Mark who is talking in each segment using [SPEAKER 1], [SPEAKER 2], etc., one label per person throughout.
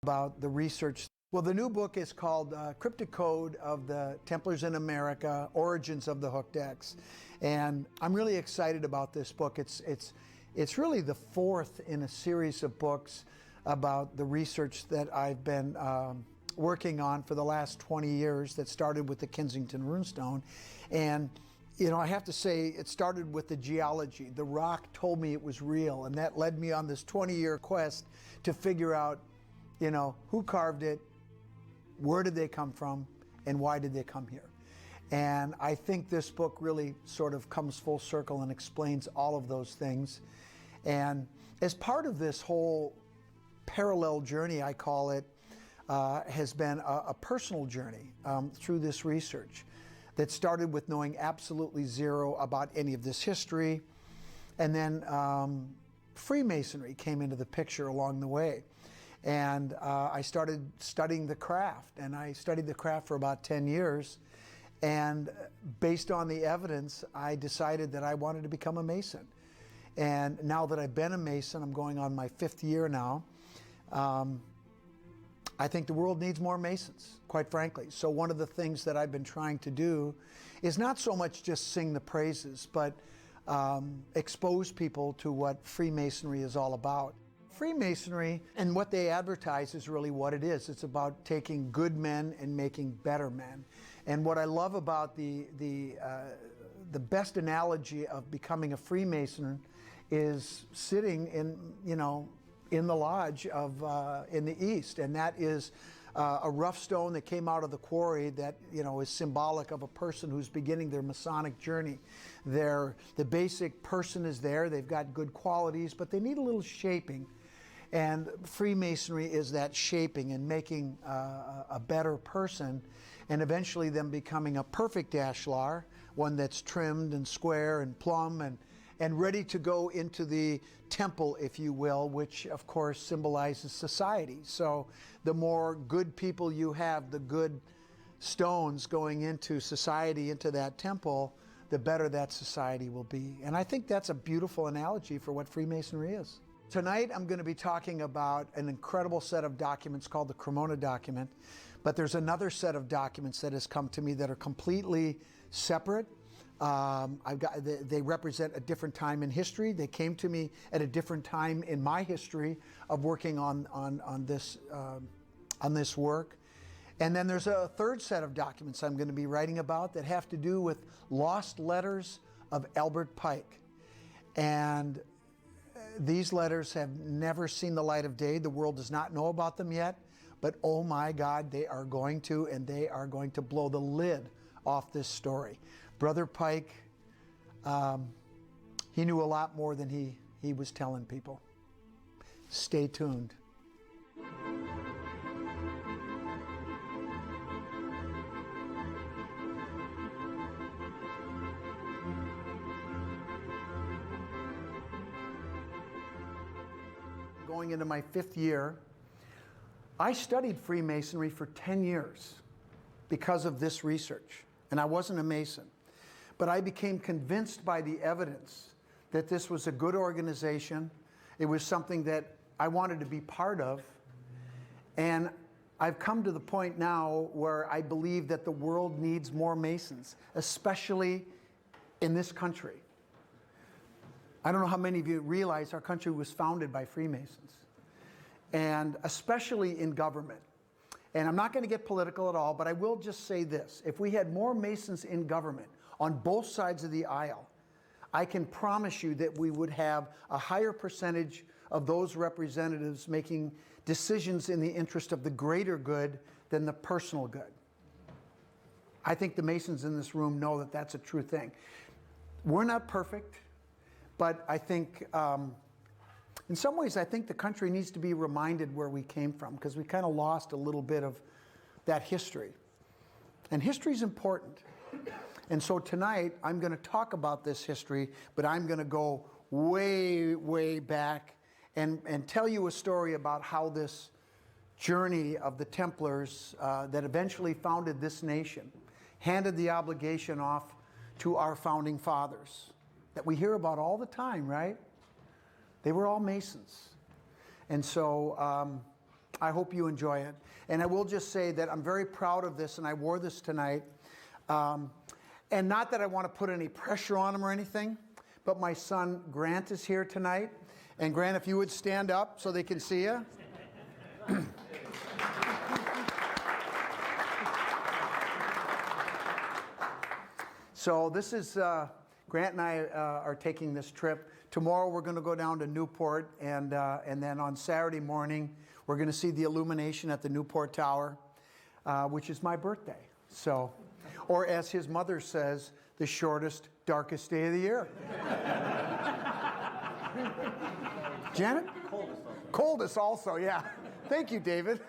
[SPEAKER 1] about the research. Well, the new book is called Cryptic Code of the Templars in America, Origins of the Hooked X. And I'm really excited about this book. It's really the fourth in a series of books about the research that I've been working on for the last 20 years that started with the Kensington runestone. And you know, I have to say, it started with the geology. The rock told me it was real, and that led me on this 20-year quest to figure out, you know, who carved it, where did they come from, and why did they come here? And I think this book really sort of comes full circle and explains all of those things. And as part of this whole parallel journey, I call it, has been a personal journey through this research that started with knowing absolutely zero about any of this history. And then Freemasonry came into the picture along the way. And I started studying the craft, and I studied the craft for about 10 years. And based on the evidence, I decided that I wanted to become a Mason. And now that I've been a Mason, I'm going on my 5th year now, I think the world needs more Masons, quite frankly. So one of the things that I've been trying to do is not so much just sing the praises, but expose people to what Freemasonry is all about. Freemasonry and what they advertise is really what it is. It's about taking good men and making better men. And what I love about the best analogy of becoming a Freemason is sitting in, you know, in the lodge of in the East, and that is a rough stone that came out of the quarry that, you know, is symbolic of a person who's beginning their Masonic journey. The basic person is there, they've got good qualities, but they need a little shaping. And Freemasonry is that shaping and making a better person, and eventually them becoming a perfect ashlar, one that's trimmed and square and plumb and ready to go into the temple, if you will, which of course symbolizes society. So the more good people you have, the good stones going into society, into that temple, the better that society will be. And I think that's a beautiful analogy for what Freemasonry is. Tonight I'm going to be talking about an incredible set of documents called the Cremona document, but there's another set of documents that has come to me that are completely separate. They represent a different time in history. They came to me at a different time in my history of working on this work. And then there's a third set of documents I'm going to be writing about that have to do with lost letters of Albert Pike. And these letters have never seen the light of day. The world does not know about them yet, but oh my God, they are going to, and they are going to blow the lid off this story. Brother Pike, he knew a lot more than he was telling people. Stay tuned. Going into my 5th year, I studied Freemasonry for 10 years because of this research, and I wasn't a Mason. But I became convinced by the evidence that this was a good organization. It was something that I wanted to be part of. And I've come to the point now where I believe that the world needs more Masons, especially in this country. I don't know how many of you realize our country was founded by Freemasons, and especially in government. And I'm not going to get political at all, but I will just say this. If we had more Masons in government on both sides of the aisle, I can promise you that we would have a higher percentage of those representatives making decisions in the interest of the greater good than the personal good. I think the Masons in this room know that that's a true thing. We're not perfect, but I think in some ways, I think the country needs to be reminded where we came from, because we kind of lost a little bit of that history. And history is important. And so tonight, I'm going to talk about this history, but I'm going to go way, way back and tell you a story about how this journey of the Templars that eventually founded this nation handed the obligation off to our founding fathers that we hear about all the time, right? They were all Masons. And so I hope you enjoy it. And I will just say that I'm very proud of this, and I wore this tonight. And not that I want to put any pressure on him or anything, but my son Grant is here tonight. And Grant, if you would stand up so they can see you. So this is, Grant and I are taking this trip. Tomorrow we're going to go down to Newport, and then on Saturday morning we're going to see the illumination at the Newport Tower, which is my birthday. So, or as his mother says, the shortest, darkest day of the year. Janet? Coldest also, yeah. Thank you, David.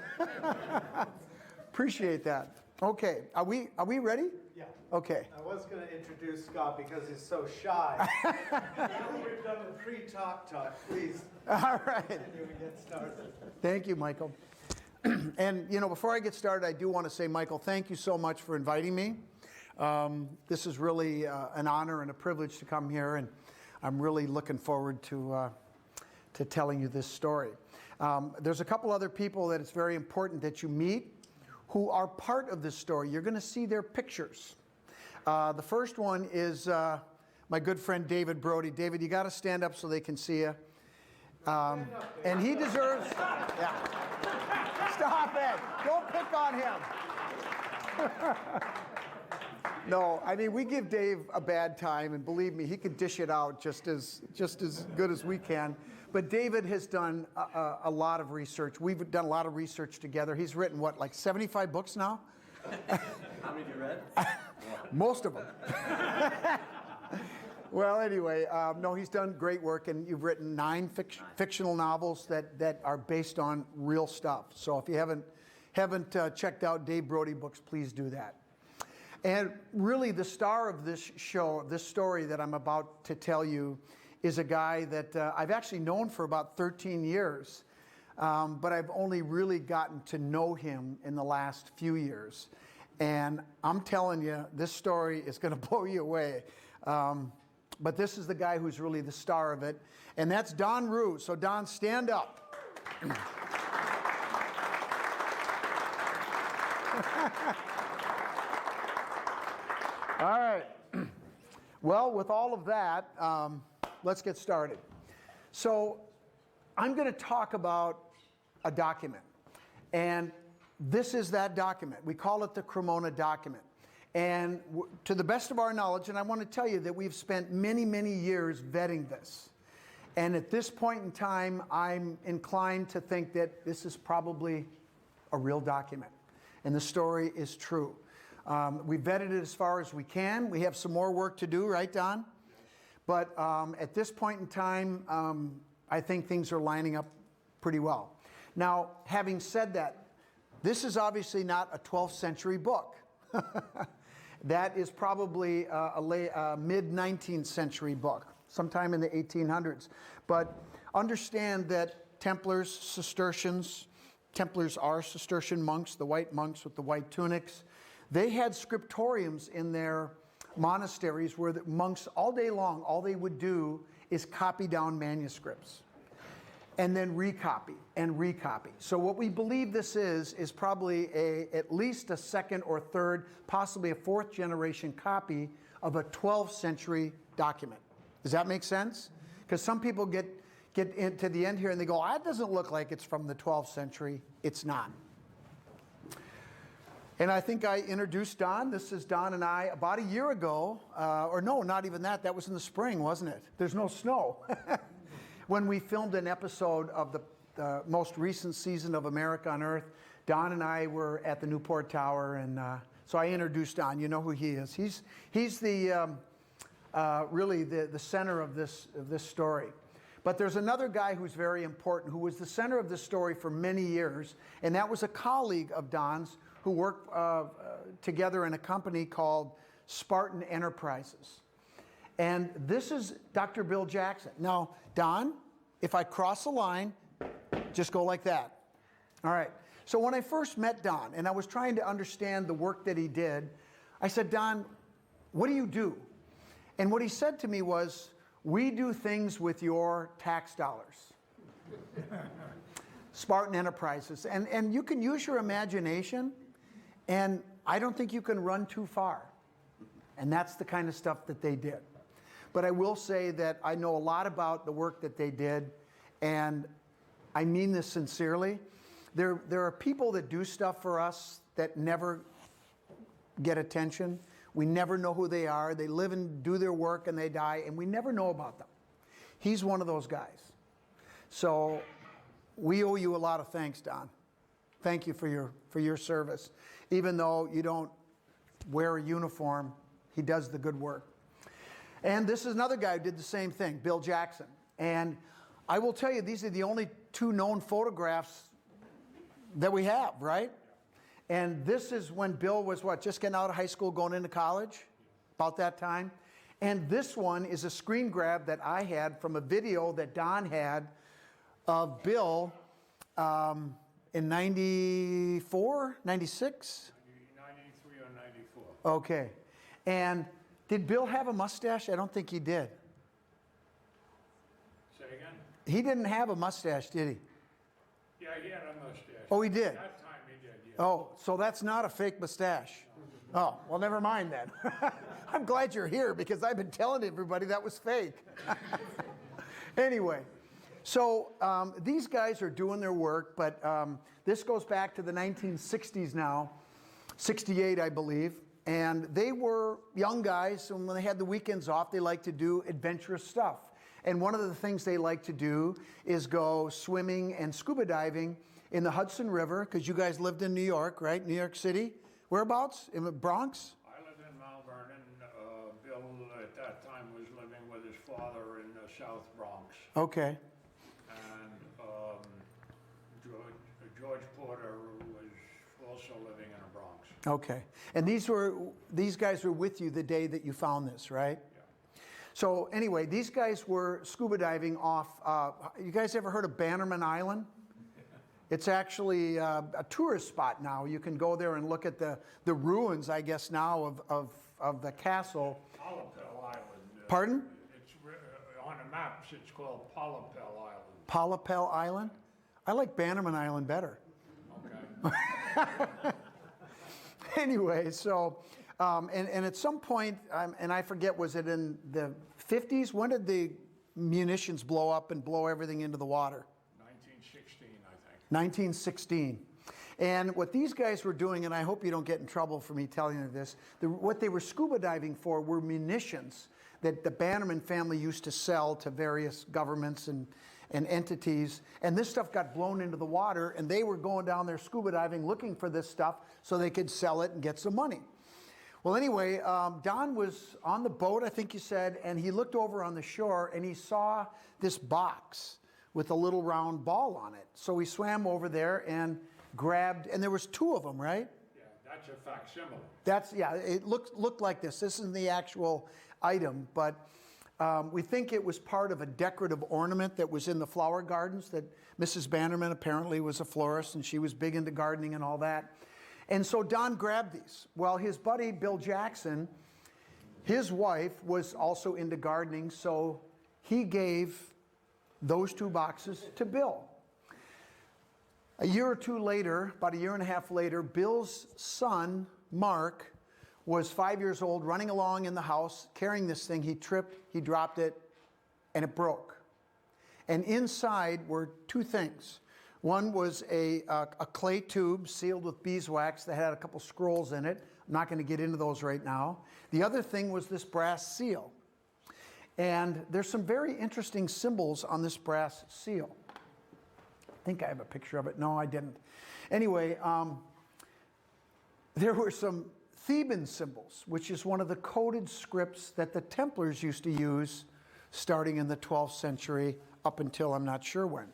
[SPEAKER 1] Appreciate that. Okay, are we ready?
[SPEAKER 2] Yeah.
[SPEAKER 1] Okay.
[SPEAKER 2] I was going to introduce Scott because he's so shy. We've done the pre-talk. Please.
[SPEAKER 1] All right.
[SPEAKER 2] Continue and get started.
[SPEAKER 1] Thank you, Michael. And, you know, before I get started, I do want to say, Michael, thank you so much for inviting me. This is really an honor and a privilege to come here, and I'm really looking forward to telling you this story. There's a couple other people that it's very important that you meet who are part of this story. You're going to see their pictures. The first one is my good friend David Brody. David, you got to stand up so they can see you. And he deserves... Yeah. Stop it. Don't pick on him. No, I mean, we give Dave a bad time, and believe me, he can dish it out just as good as we can. But David has done a lot of research. We've done a lot of research together. He's written, what, like 75 books now?
[SPEAKER 3] How many have you read?
[SPEAKER 1] Most of them. Well, anyway, no, he's done great work, and you've written 9 fictional novels that are based on real stuff. So if you haven't checked out Dave Brody books, please do that. And really, the star of this show, this story that I'm about to tell you, is a guy that I've actually known for about 13 years, but I've only really gotten to know him in the last few years. And I'm telling you, this story is going to blow you away. But this is the guy who's really the star of it, and that's Don Rue. So Don, stand up. All right. Well, with all of that, let's get started. So I'm going to talk about a document, and this is that document. We call it the Cremona document. And to the best of our knowledge, and I want to tell you that we've spent many, many years vetting this. And at this point in time, I'm inclined to think that this is probably a real document. And the story is true. We vetted it as far as we can. We have some more work to do, right, Don? But at this point in time, I think things are lining up pretty well. Now, having said that, this is obviously not a 12th century book. That is probably a mid-19th century book, sometime in the 1800s. But understand that Templars, Cistercians, Templars are Cistercian monks, the white monks with the white tunics. They had scriptoriums in their monasteries where the monks, all day long, all they would do is copy down manuscripts and then recopy and recopy. So what we believe this is probably at least a second or third, possibly a 4th generation copy of a 12th century document. Does that make sense? Because some people get into the end here and they go, that doesn't look like it's from the 12th century. It's not. And I think I introduced Don. This is Don and I about a year ago, or no, not even that. That was in the spring, wasn't it? There's no snow. When we filmed an episode of the most recent season of America on Earth, Don and I were at the Newport Tower, and so I introduced Don. You know who he is. He's the really the center of this story. But there's another guy who's very important, who was the center of this story for many years, and that was a colleague of Don's who worked together in a company called Spartan Enterprises. And this is Dr. Bill Jackson. Now, Don, if I cross a line, just go like that. All right. So when I first met Don, and I was trying to understand the work that he did, I said, Don, what do you do? And what he said to me was, we do things with your tax dollars. Spartan Enterprises. And you can use your imagination, and I don't think you can run too far. And that's the kind of stuff that they did. But I will say that I know a lot about the work that they did, and I mean this sincerely. There are people that do stuff for us that never get attention. We never know who they are. They live and do their work and they die, and we never know about them. He's one of those guys. So we owe you a lot of thanks, Don. Thank you for your service. Even though you don't wear a uniform, he does the good work. And this is another guy who did the same thing, Bill Jackson. And I will tell you, these are the only two known photographs that we have, right? And this is when Bill was what, just getting out of high school, going into college, about that time. And this one is a screen grab that I had from a video that Don had of Bill in 94, 96?
[SPEAKER 4] 93 or 94.
[SPEAKER 1] Okay. And did Bill have a mustache? I don't think he did.
[SPEAKER 4] Say again?
[SPEAKER 1] He didn't have a mustache, did he?
[SPEAKER 4] Yeah, he had a mustache.
[SPEAKER 1] Oh, he did?
[SPEAKER 4] At that time he did, yeah.
[SPEAKER 1] Oh, so that's not a fake mustache. Oh, well, never mind then. I'm glad you're here because I've been telling everybody that was fake. Anyway, so these guys are doing their work, but this goes back to the 1960s now, 68, I believe. And they were young guys, and when they had the weekends off, they liked to do adventurous stuff. And one of the things they like to do is go swimming and scuba diving in the Hudson River, because you guys lived in New York, right? New York City? Whereabouts? In the Bronx?
[SPEAKER 4] I lived in Malvern, and Bill at that time was living with his father in the South Bronx.
[SPEAKER 1] Okay.
[SPEAKER 4] And George Porter was also living in the Bronx.
[SPEAKER 1] Okay. And these guys were with you the day that you found this, right?
[SPEAKER 4] Yeah.
[SPEAKER 1] So anyway, these guys were scuba diving off, you guys ever heard of Bannerman Island? It's actually a tourist spot now. You can go there and look at the ruins, I guess now, of the castle.
[SPEAKER 4] Polypel Island.
[SPEAKER 1] Pardon?
[SPEAKER 4] It's on the maps. It's called Polypel Island.
[SPEAKER 1] Polypel Island? I like Bannerman Island better.
[SPEAKER 4] Okay.
[SPEAKER 1] Anyway, so, and at some point, and I forget, was it in the 50s? When did the munitions blow up and blow everything into the water?
[SPEAKER 4] 1916, I think.
[SPEAKER 1] 1916. And what these guys were doing, and I hope you don't get in trouble for me telling you this, what they were scuba diving for were munitions that the Bannerman family used to sell to various governments and entities. And this stuff got blown into the water, and they were going down there scuba diving looking for this stuff so they could sell it and get some money. Well, anyway, Don was on the boat, I think you said, and he looked over on the shore and he saw this box with a little round ball on it. So he swam over there and grabbed, and there was two of them, right?
[SPEAKER 4] Yeah, that's a facsimile.
[SPEAKER 1] That's, yeah, it looked like this. This isn't the actual item, but we think it was part of a decorative ornament that was in the flower gardens that Mrs. Bannerman apparently was a florist, and she was big into gardening and all that. And so Don grabbed these. Well, his buddy, Bill Jackson, his wife was also into gardening, so he gave those two boxes to Bill. A year or two later, about a year and a half later, Bill's son, Mark, was 5 years old, running along in the house, carrying this thing. He tripped, he dropped it, and it broke. And inside were two things. One was a clay tube sealed with beeswax that had a couple scrolls in it. I'm not going to get into those right now. The other thing was this brass seal. And there's some very interesting symbols on this brass seal. I think I have a picture of it. No, I didn't. Anyway, there were some Theban symbols, which is one of the coded scripts that the Templars used to use starting in the 12th century up until I'm not sure when.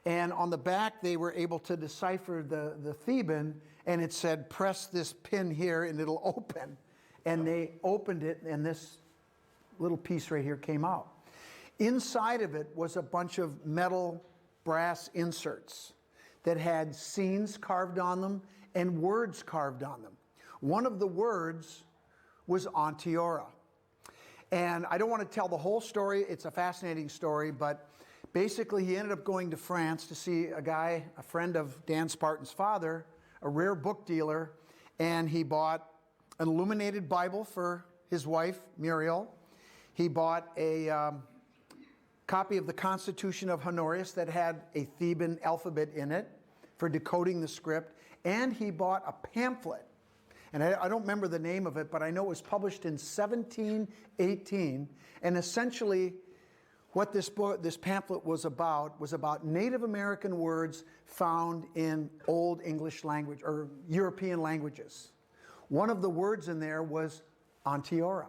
[SPEAKER 1] And on the back, they were able to decipher the Theban, and it said, press this pin here and it'll open. And they opened it, and this little piece right here came out. Inside of it was a bunch of metal brass inserts that had scenes carved on them and words carved on them. One of the words was Onteora. And I don't want to tell the whole story. It's a fascinating story, but Basically, he ended up going to France to see a guy, a friend of Dan Spartan's father, a rare book dealer, and he bought an illuminated Bible for his wife, Muriel. He bought a copy of the Constitution of Honorius that had a Theban alphabet in it for decoding the script, and he bought a pamphlet. And I don't remember the name of it, but I know it was published in 1718, and essentially what this pamphlet was about Native American words found in Old English language or European languages. One of the words in there was Onteora.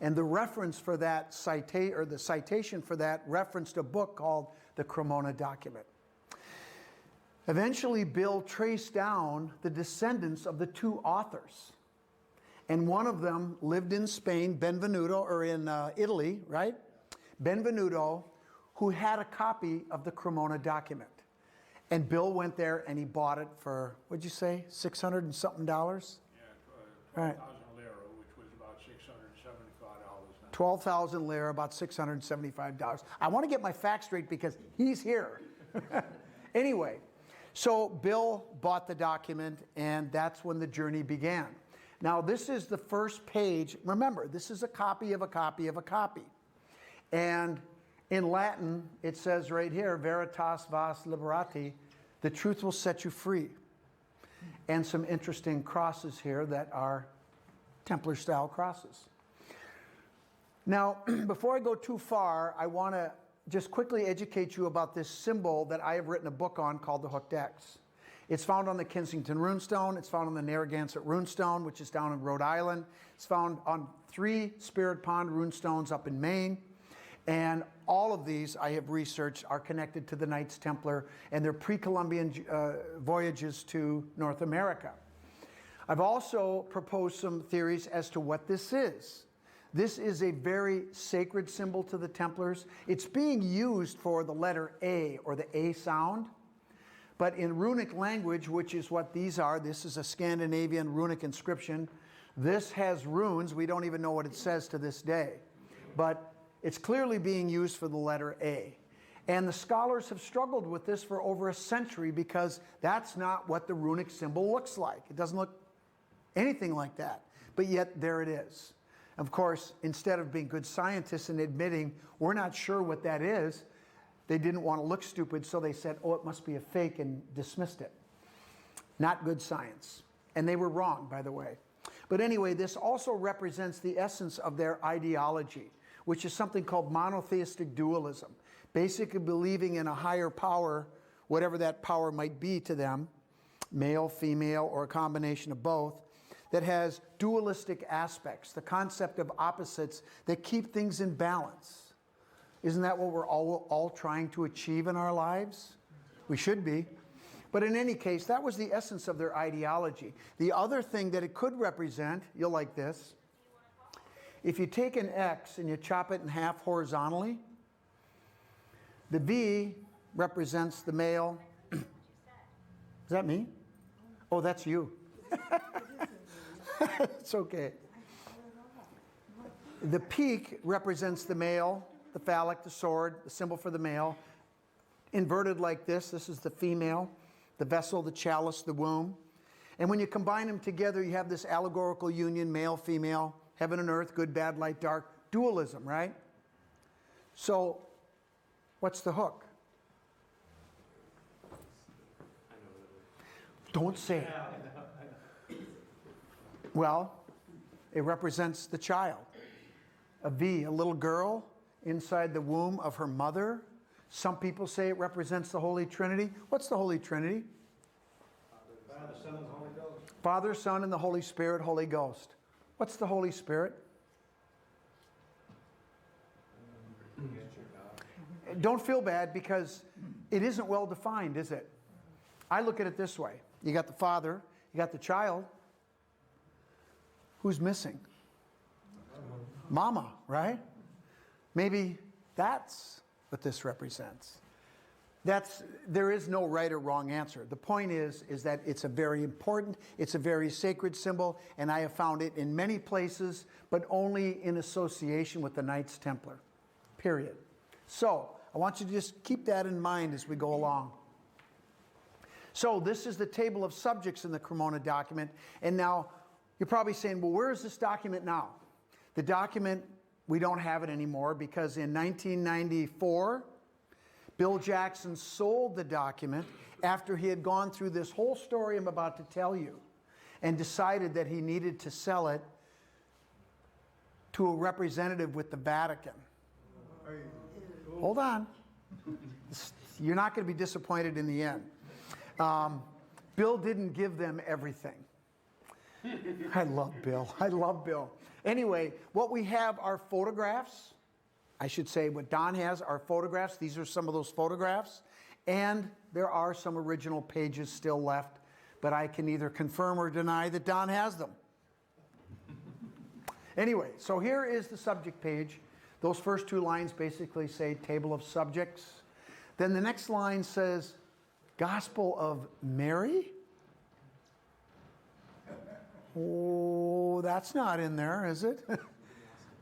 [SPEAKER 1] And the reference for that the citation for that referenced a book called the Cremona Document. Eventually, Bill traced down the descendants of the two authors. And one of them lived in Spain, Benvenuto, or in Italy, right? Benvenuto, who had a copy of the Cremona Document. And Bill went there and he bought it for, what'd you say, $600 and something?
[SPEAKER 4] Yeah,
[SPEAKER 1] Right.
[SPEAKER 4] 12,000 lira, which was about $675 now.
[SPEAKER 1] 12,000 lira, about $675. I want to get my facts straight because he's here. Anyway, so Bill bought the document, and that's when the journey began. Now, this is the first page. Remember, this is a copy of a copy of a copy. And in Latin, it says right here, Veritas vas liberati, the truth will set you free. And some interesting crosses here that are Templar-style crosses. Now, before I go too far, I want to just quickly educate you about this symbol that I have written a book on called the Hooked X. It's found on the Kensington Runestone. It's found on the Narragansett Runestone, which is down in Rhode Island. It's found on 3 Spirit Pond runestones up in Maine. And all of these I have researched are connected to the Knights Templar and their pre-Columbian voyages to North America. I've also proposed some theories as to what this is. This is a very sacred symbol to the Templars. It's being used for the letter A, or the A sound. But in runic language, which is what these are, this is a Scandinavian runic inscription. This has runes. We don't even know what it says to this day. But it's clearly being used for the letter A. And the scholars have struggled with this for over a century because that's not what the runic symbol looks like. It doesn't look anything like that. But yet there it is. Of course, instead of being good scientists and admitting we're not sure what that is, they didn't want to look stupid, so they said, oh, it must be a fake, and dismissed it. Not good science. And they were wrong, by the way. But anyway, this also represents the essence of their ideology, which is something called monotheistic dualism, basically believing in a higher power, whatever that power might be to them, male, female, or a combination of both, that has dualistic aspects, the concept of opposites that keep things in balance. Isn't that what we're all trying to achieve in our lives? We should be. But in any case, that was the essence of their ideology. The other thing that it could represent, you'll like this, if you take an X and you chop it in half horizontally, the V represents the male. Is that me? Oh, that's you. It's okay. The peak represents the male, the phallic, the sword, the symbol for the male. Inverted like this is the female, the vessel, the chalice, the womb. And when you combine them together, you have this allegorical union, male, female, heaven and earth, good, bad, light, dark, dualism, right? So, what's the hook? Don't say it. Well, it represents the child. A V, a little girl inside the womb of her mother. Some people say it represents the Holy Trinity. What's the Holy Trinity?
[SPEAKER 2] Father, Son, and Holy Ghost.
[SPEAKER 1] Father, Son, and the Holy Spirit, Holy Ghost. What's the Holy Spirit? Don't feel bad because it isn't well defined, is it? I look at it this way. You got the Father, you got the child. Who's missing? Mama, right? Maybe that's what this represents. There is no right or wrong answer. The point is that it's a very important, it's a very sacred symbol, and I have found it in many places, but only in association with the Knights Templar, period. So, I want you to just keep that in mind as we go along. So this is the table of subjects in the Cremona document. And now you're probably saying, well, where is this document now? The document, we don't have it anymore because in 1994, Bill Jackson sold the document after he had gone through this whole story I'm about to tell you and decided that he needed to sell it to a representative with the Vatican. Hold on. You're not going to be disappointed in the end. Bill didn't give them everything. I love Bill. I love Bill. Anyway, what we have are photographs. I should say what Don has are photographs. These are some of those photographs. And there are some original pages still left, but I can either confirm or deny that Don has them. Anyway, so here is the subject page. Those first two lines basically say table of subjects. Then the next line says Gospel of Mary. Oh, that's not in there, is it?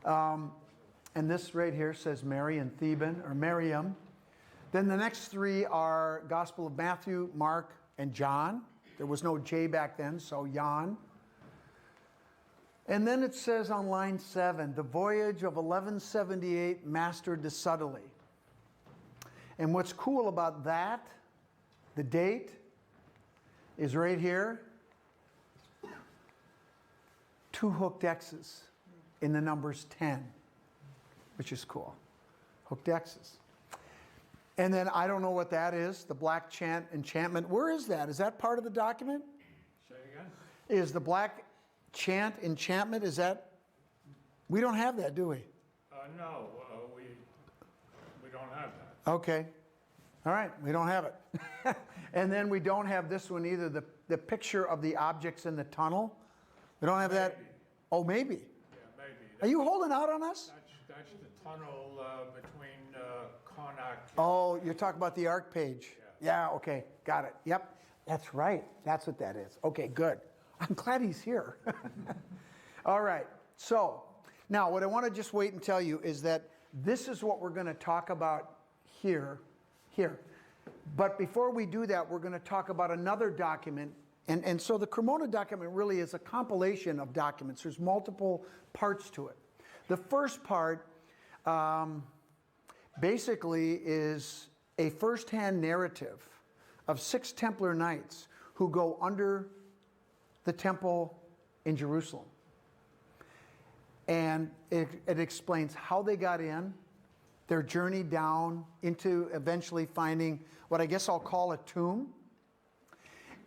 [SPEAKER 1] And this right here says Mary and Theban, or Miriam. Then the next three are Gospel of Matthew, Mark, and John. There was no J back then, so Jan. And then it says on line 7, the voyage of 1178, Master de Suddenly. And what's cool about that, the date, is right here. 2 hooked X's in the numbers 10, which is cool. Hooked X's. And then I don't know what that is, the black enchantment. Where is that? Is that part of the document?
[SPEAKER 4] Say again?
[SPEAKER 1] Is the black enchantment, is that? We don't have that, do we?
[SPEAKER 4] No, we don't have that.
[SPEAKER 1] Okay. All right, we don't have it. And then we don't have this one either, the picture of the objects in the tunnel. We don't have that. Oh, maybe.
[SPEAKER 4] Yeah, maybe.
[SPEAKER 1] Are you holding out on us?
[SPEAKER 4] That's the tunnel between Connacht.
[SPEAKER 1] Oh, you're talking about the ARC page. Yeah, okay, got it. Yep, that's right. That's what that is. Okay, good. I'm glad he's here. All right, so now what I want to just wait and tell you is that this is what we're going to talk about here. But before we do that, we're going to talk about another document. And so the Cremona document really is a compilation of documents. There's multiple parts to it. The first part basically is a first-hand narrative of 6 Templar knights who go under the temple in Jerusalem. And it explains how they got in, their journey down into eventually finding what I guess I'll call a tomb,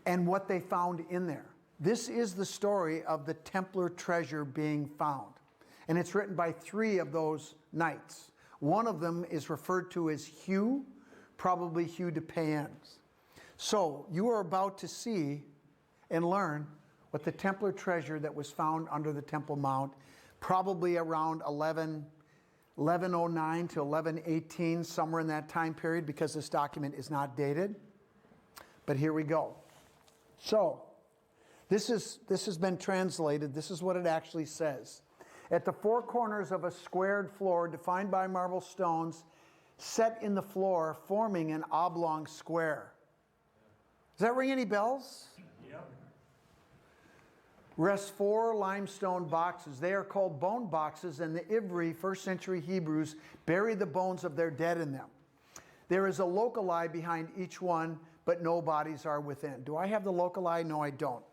[SPEAKER 1] and what they found in there. This is the story of the Templar treasure being found. And it's written by 3 of those knights. One of them is referred to as Hugh, probably Hugh de Payens. So you are about to see and learn what the Templar treasure that was found under the Temple Mount, probably around 1109 to 1118, somewhere in that time period, because this document is not dated. But here we go. So, this has been translated. This is what it actually says. At the 4 corners of a squared floor defined by marble stones set in the floor, forming an oblong square. Does that ring any bells?
[SPEAKER 4] Yep.
[SPEAKER 1] Rest 4 limestone boxes. They are called bone boxes, and the Ivri, 1st century Hebrews, buried the bones of their dead in them. There is a locali behind each one, but no bodies are within. Do I have the locali? No, I don't.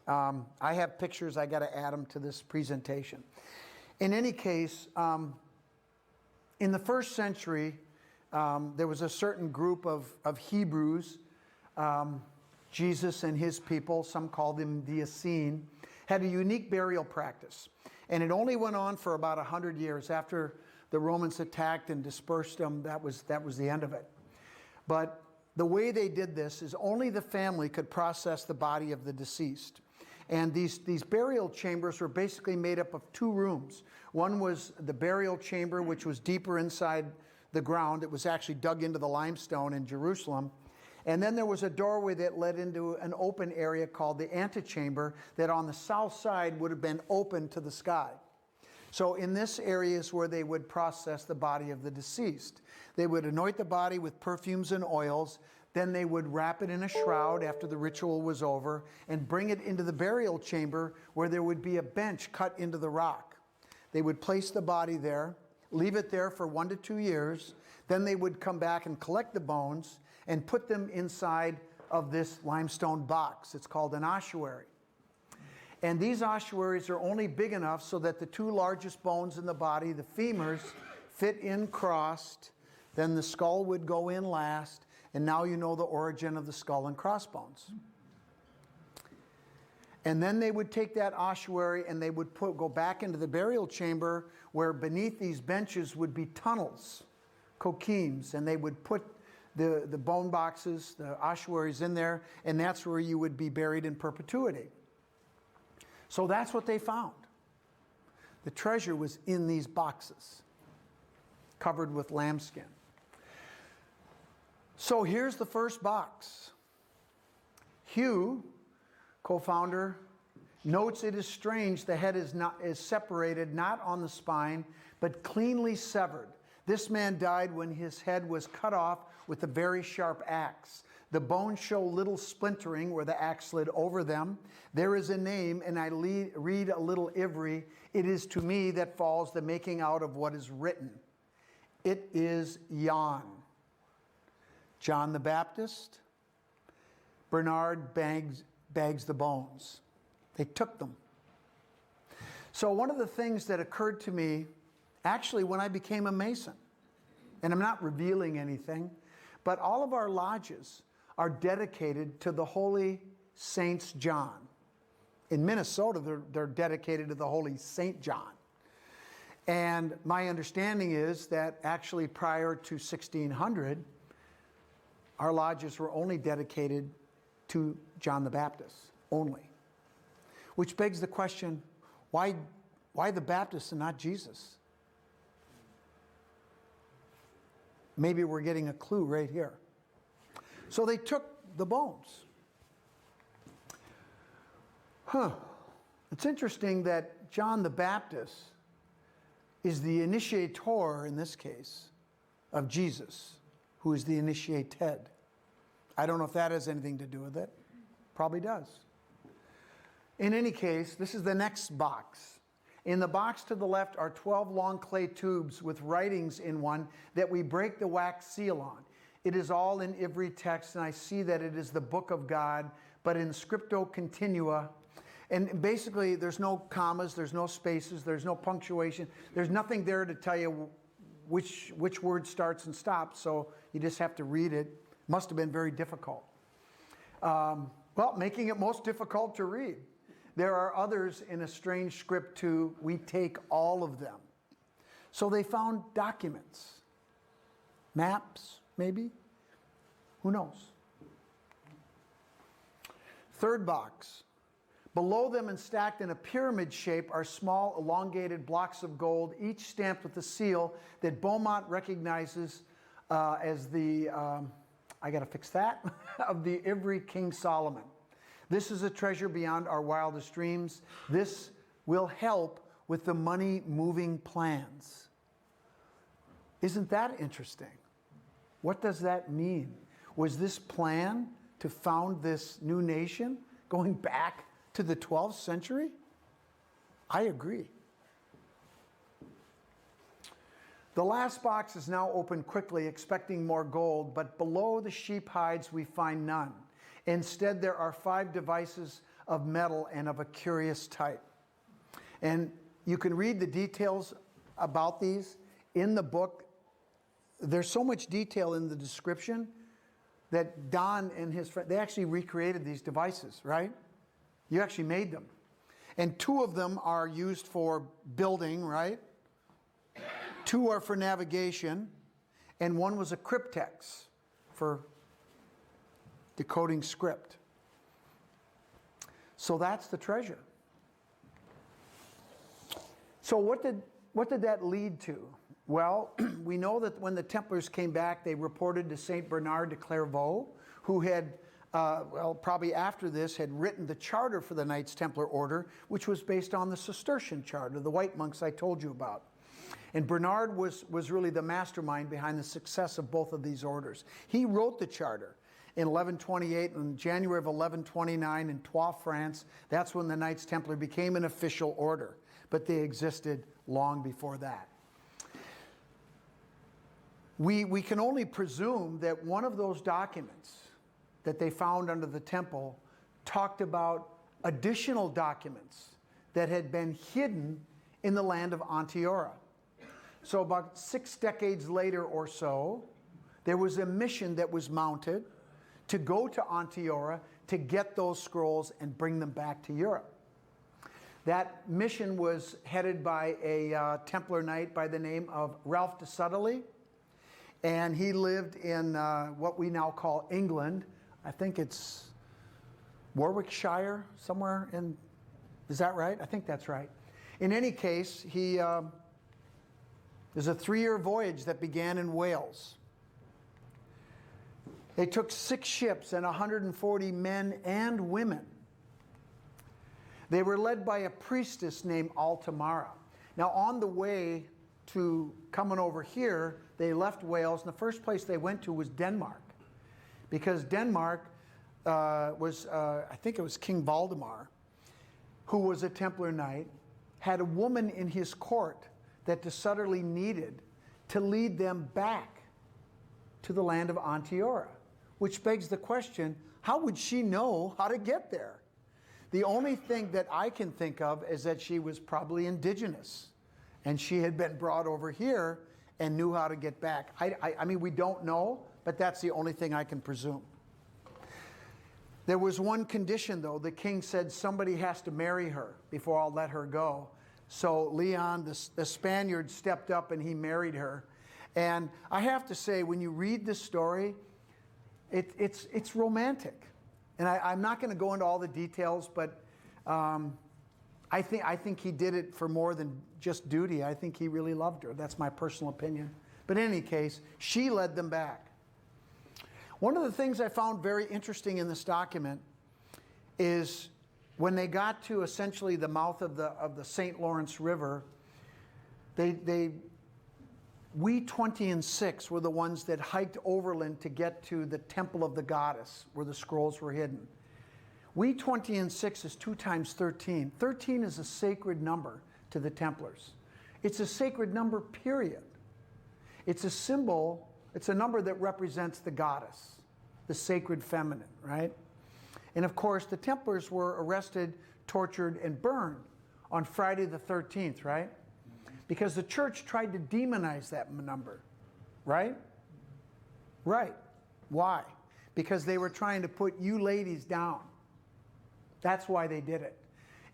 [SPEAKER 1] I have pictures. I got to add them to this presentation. In any case, in the 1st century, there was a certain group of Hebrews, Jesus and his people, some called them the Essene, had a unique burial practice. And it only went on for about 100 years. After the Romans attacked and dispersed them, that was the end of it. But the way they did this is only the family could process the body of the deceased. And these burial chambers were basically made up of 2 rooms. One was the burial chamber, which was deeper inside the ground. It was actually dug into the limestone in Jerusalem. And then there was a doorway that led into an open area called the antechamber that on the south side would have been open to the sky. So in this area is where they would process the body of the deceased. They would anoint the body with perfumes and oils. Then they would wrap it in a shroud after the ritual was over and bring it into the burial chamber where there would be a bench cut into the rock. They would place the body there, leave it there for 1 to 2 years. Then they would come back and collect the bones and put them inside of this limestone box. It's called an ossuary. And these ossuaries are only big enough so that the 2 largest bones in the body, the femurs, fit in crossed. Then the skull would go in last. And now you know the origin of the skull and crossbones. And then they would take that ossuary and they would go back into the burial chamber where beneath these benches would be tunnels, coquines, and they would put the bone boxes, the ossuaries in there, and that's where you would be buried in perpetuity. So that's what they found. The treasure was in these boxes, covered with lambskin. So here's the first box. Hugh, co-founder, notes it is strange the head is separated not on the spine, but cleanly severed. This man died when his head was cut off with a very sharp axe. The bones show little splintering where the axe slid over them. There is a name, and I read a little Ivry. It is to me that falls the making out of what is written. It is Jan. John the Baptist, Bernard bags the bones. They took them. So one of the things that occurred to me, actually when I became a Mason, and I'm not revealing anything, but all of our lodges are dedicated to the Holy Saints John. In Minnesota, they're dedicated to the Holy Saint John. And my understanding is that actually prior to 1600, our lodges were only dedicated to John the Baptist, only. Which begs the question, why the Baptist and not Jesus? Maybe we're getting a clue right here. So they took the bones. It's interesting that John the Baptist is the initiator, in this case, of Jesus, who is the initiated. I don't know if that has anything to do with it. Probably does. In any case, this is the next box. In the box to the left are 12 long clay tubes with writings in one that we break the wax seal on. It is all in Ivry text, and I see that it is the book of God, but in scripto continua. And basically, there's no commas, there's no spaces, there's no punctuation. There's nothing there to tell you which word starts and stops, so you just have to read it. Must have been very difficult. Well, making it most difficult to read. There are others in a strange script too. We take all of them. So they found documents, maps, maybe? Who knows? Third box. Below them and stacked in a pyramid shape are small elongated blocks of gold, each stamped with a seal that Beaumont recognizes as the, I gotta fix that, of the Ivry King Solomon. This is a treasure beyond our wildest dreams. This will help with the money moving plans. Isn't that interesting? What does that mean? Was this plan to found this new nation going back to the 12th century? I agree. The last box is now opened quickly, expecting more gold, but below the sheep hides we find none. Instead, there are 5 devices of metal and of a curious type. And you can read the details about these in the book. There's so much detail in the description that Don and his friend, they actually recreated these devices, right? You actually made them. And 2 of them are used for building, right? 2 are for navigation, and 1 was a cryptex for decoding script. So that's the treasure. So what did that lead to? Well, we know that when the Templars came back, they reported to Saint Bernard de Clairvaux, who had well, probably after this, had written the charter for the Knights Templar Order, which was based on the Cistercian charter, the white monks I told you about. And Bernard was really the mastermind behind the success of both of these orders. He wrote the charter in 1128, in January of 1129 in Troyes, France. That's when the Knights Templar became an official order, but they existed long before that. We can only presume that one of those documents that they found under the temple talked about additional documents that had been hidden in the land of Onteora. So about 6 decades later or so, there was a mission that was mounted to go to Onteora to get those scrolls and bring them back to Europe. That mission was headed by a Templar knight by the name of Ralph de Suddeley, and he lived in what we now call England. I think it's Warwickshire, somewhere in, is that right? I think that's right. In any case, there's a 3-year voyage that began in Wales. They took 6 ships and 140 men and women. They were led by a priestess named Altamara. Now, on the way to coming over here, they left Wales, and the first place they went to was Denmark. Because Denmark was, I think it was King Valdemar, who was a Templar knight, had a woman in his court that de Sudderley needed to lead them back to the land of Onteora, which begs the question, how would she know how to get there? The only thing that I can think of is that she was probably indigenous, and she had been brought over here and knew how to get back. I mean, we don't know, but that's the only thing I can presume. There was one condition, though. The king said somebody has to marry her before I'll let her go. So Leon, the Spaniard, stepped up and he married her. And I have to say, when you read this story, it's romantic. And I'm not going to go into all the details, but I think he did it for more than just duty. I think he really loved her. That's my personal opinion. But in any case, she led them back. One of the things I found very interesting in this document is when they got to essentially the mouth of the St. Lawrence River, we 20 and 6 were the ones that hiked overland to get to the Temple of the Goddess where the scrolls were hidden. We 20 and 6 is 2 times 13. 13 is a sacred number to the Templars. It's a sacred number, period. It's a symbol, it's a number that represents the goddess, the sacred feminine, right? And of course, the Templars were arrested, tortured, and burned on Friday the 13th, right? Because the church tried to demonize that number, right? Right. Why? Because they were trying to put you ladies down. That's why they did it.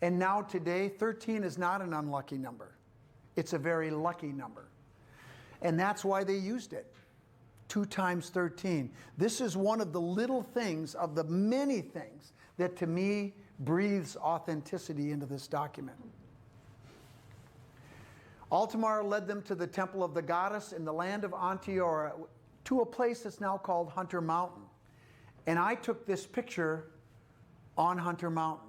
[SPEAKER 1] And now today, 13 is not an unlucky number. It's a very lucky number. And that's why they used it. 2 times 13. This is one of the little things of the many things that to me breathes authenticity into this document. Altamar led them to the Temple of the Goddess in the land of Onteora, to a place that's now called Hunter Mountain. And I took this picture on Hunter Mountain.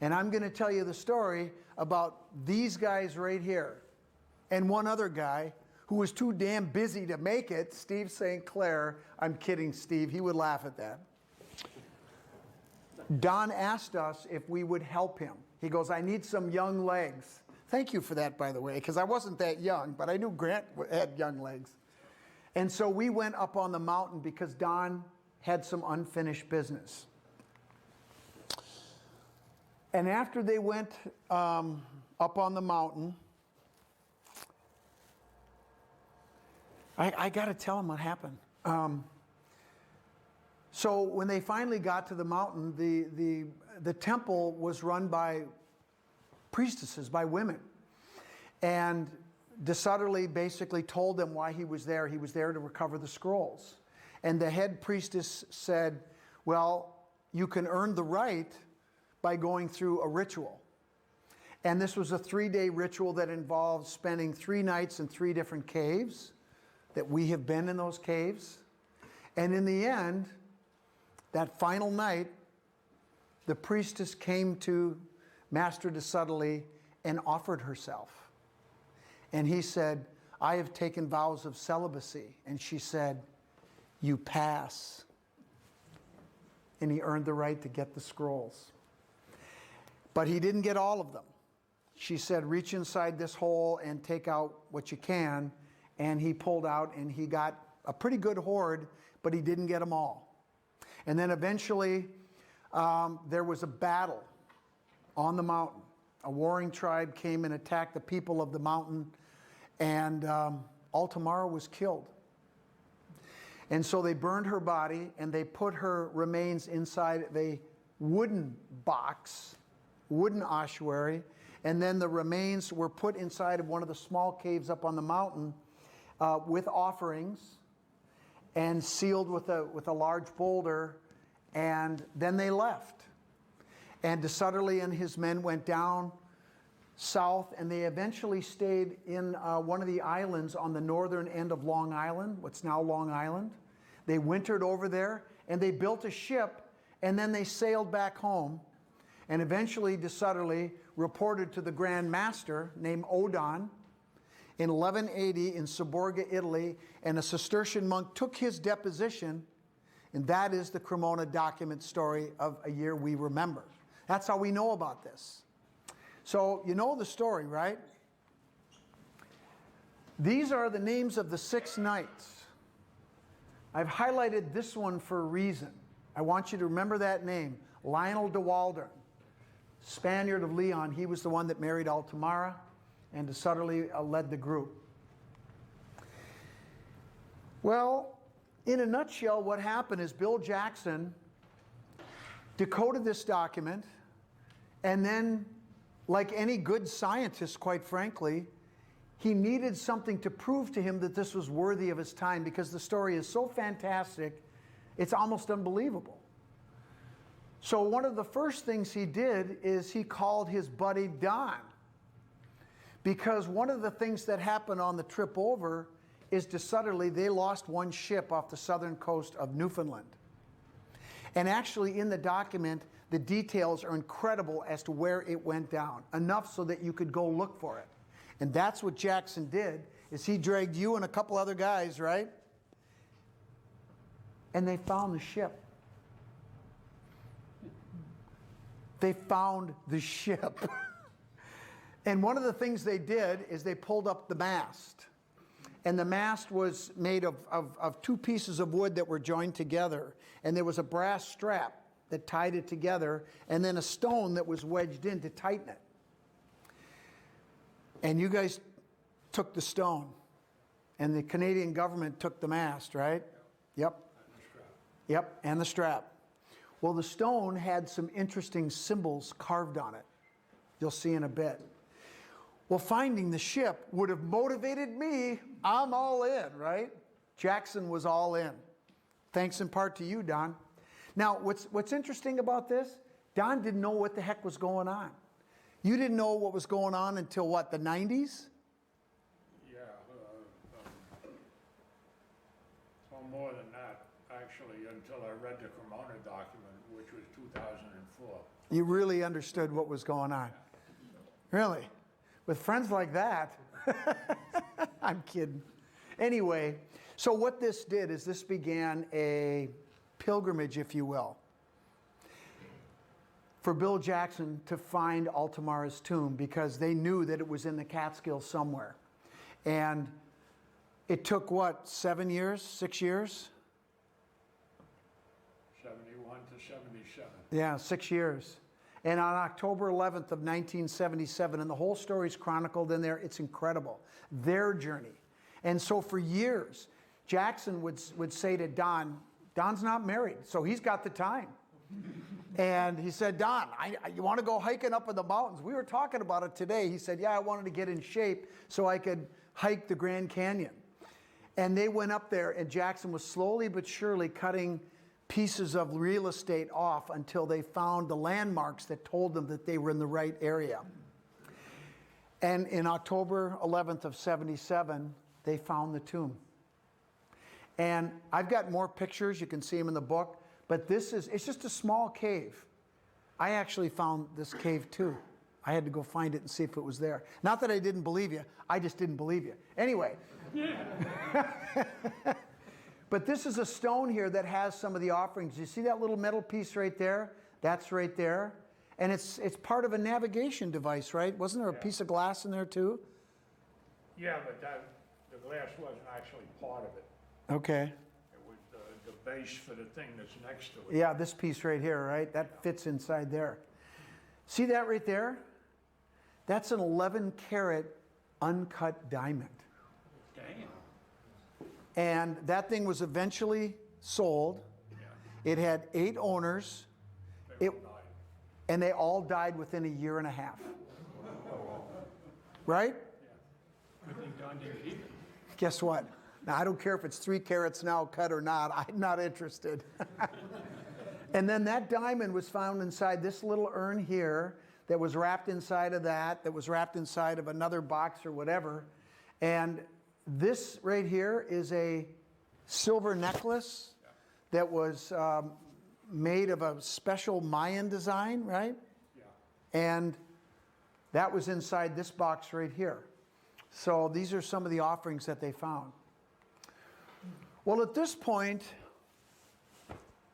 [SPEAKER 1] And I'm going to tell you the story about these guys right here and one other guy who was too damn busy to make it, Steve St. Clair. I'm kidding, Steve. He would laugh at that. Don asked us if we would help him. He goes, I need some young legs. Thank you for that, by the way, because I wasn't that young, but I knew Grant had young legs. And so we went up on the mountain because Don had some unfinished business. And after they went up on the mountain, I got to tell them what happened. So when they finally got to the mountain, the temple was run by priestesses, by women. And de Sudderley basically told them why he was there. He was there to recover the scrolls. And the head priestess said, well, you can earn the right by going through a ritual. And this was a 3-day ritual that involved spending 3 nights in 3 different caves, that we have been in those caves. And in the end, that final night, the priestess came to Master de Sudley and offered herself. And he said, I have taken vows of celibacy. And she said, you pass. And he earned the right to get the scrolls. But he didn't get all of them. She said, reach inside this hole and take out what you can. And he pulled out and he got a pretty good hoard, but he didn't get them all. And then eventually there was a battle on the mountain. A warring tribe came and attacked the people of the mountain, and Altamara was killed. And so they burned her body and they put her remains inside of a wooden box, wooden ossuary, and then the remains were put inside of one of the small caves up on the mountain with offerings and sealed with a large boulder, and then they left. And de Sudderly and his men went down south, and they eventually stayed in one of the islands on the northern end of Long Island, what's now Long Island. They wintered over there, and they built a ship, and then they sailed back home. And eventually de Sudderly reported to the Grand Master named Odon in 1180 in Saborga, Italy, and a Cistercian monk took his deposition, and that is the Cremona document story of a year we remember. That's how we know about this. So you know the story, right? These are the names of the 6 knights. I've highlighted this one for a reason. I want you to remember that name, Lionel de Waldern, Spaniard of Leon. He was the one that married Altamara, and de Sudderly led the group. Well, in a nutshell, what happened is Bill Jackson decoded this document, and then, like any good scientist, quite frankly, he needed something to prove to him that this was worthy of his time, because the story is so fantastic, it's almost unbelievable. So one of the first things he did is he called his buddy Don, because one of the things that happened on the trip over is de Sudderly, they lost one ship off the southern coast of Newfoundland. And actually in the document, the details are incredible as to where it went down, enough so that you could go look for it. And that's what Jackson did, is he dragged you and a couple other guys, right? And they found the ship. They found the ship. And one of the things they did is they pulled up the mast. And the mast was made of 2 pieces of wood that were joined together. And there was a brass strap that tied it together, and then a stone that was wedged in to tighten it. And you guys took the stone, and the Canadian government took the mast, right? Yep. Yep, and the strap. Well, the stone had some interesting symbols carved on it. You'll see in a bit. Well, finding the ship would have motivated me. I'm all in, right? Jackson was all in. Thanks in part to you, Don. Now, what's interesting about this, Don didn't know what the heck was going on. You didn't know what was going on until what, the 90s?
[SPEAKER 4] Yeah, well, more than that, actually, until I read the Cremona document, which was 2004.
[SPEAKER 1] You really understood what was going on. Really? With friends like that? I'm kidding. Anyway, so what this did is this began a pilgrimage, if you will, for Bill Jackson to find Altamara's tomb, because they knew that it was in the Catskills somewhere. And it took, what, 7 years, 6 years?
[SPEAKER 4] 71 to 77.
[SPEAKER 1] Yeah, 6 years. And on October 11th of 1977, and the whole story's chronicled in there, it's incredible, their journey. And so for years, Jackson would say to Don, Don's not married, so he's got the time. And he said, Don, you want to go hiking up in the mountains? We were talking about it today. He said, yeah, I wanted to get in shape so I could hike the Grand Canyon. And they went up there, and Jackson was slowly but surely cutting pieces of real estate off until they found the landmarks that told them that they were in the right area. And in October 11th of 77, they found the tomb. And I've got more pictures. You can see them in the book. But it's just a small cave. I actually found this cave too. I had to go find it and see if it was there. Not that I didn't believe you, I just didn't believe you. Anyway. But this is a stone here that has some of the offerings. You see that little metal piece right there? That's right there. And it's part of a navigation device, right? Wasn't there a piece of glass in there too?
[SPEAKER 4] Yeah, but the glass wasn't actually part of it.
[SPEAKER 1] Okay.
[SPEAKER 4] It was the base for the thing that's next to it.
[SPEAKER 1] Yeah, this piece right here, right? That fits inside there. See that right there? That's an 11-carat uncut diamond.
[SPEAKER 4] Damn.
[SPEAKER 1] And that thing was eventually sold.
[SPEAKER 4] Yeah.
[SPEAKER 1] It had 8 owners.
[SPEAKER 4] They all died.
[SPEAKER 1] And they all died within a year and a half. Right?
[SPEAKER 4] Yeah. Good thing Don didn't keep it.
[SPEAKER 1] Guess what? Now, I don't care if it's 3 carats now cut or not. I'm not interested. And then that diamond was found inside this little urn here that was wrapped inside of that was wrapped inside of another box or whatever. And this right here is a silver necklace that was made of a special Mayan design, right?
[SPEAKER 4] Yeah.
[SPEAKER 1] And that was inside this box right here. So these are some of the offerings that they found. Well, at this point,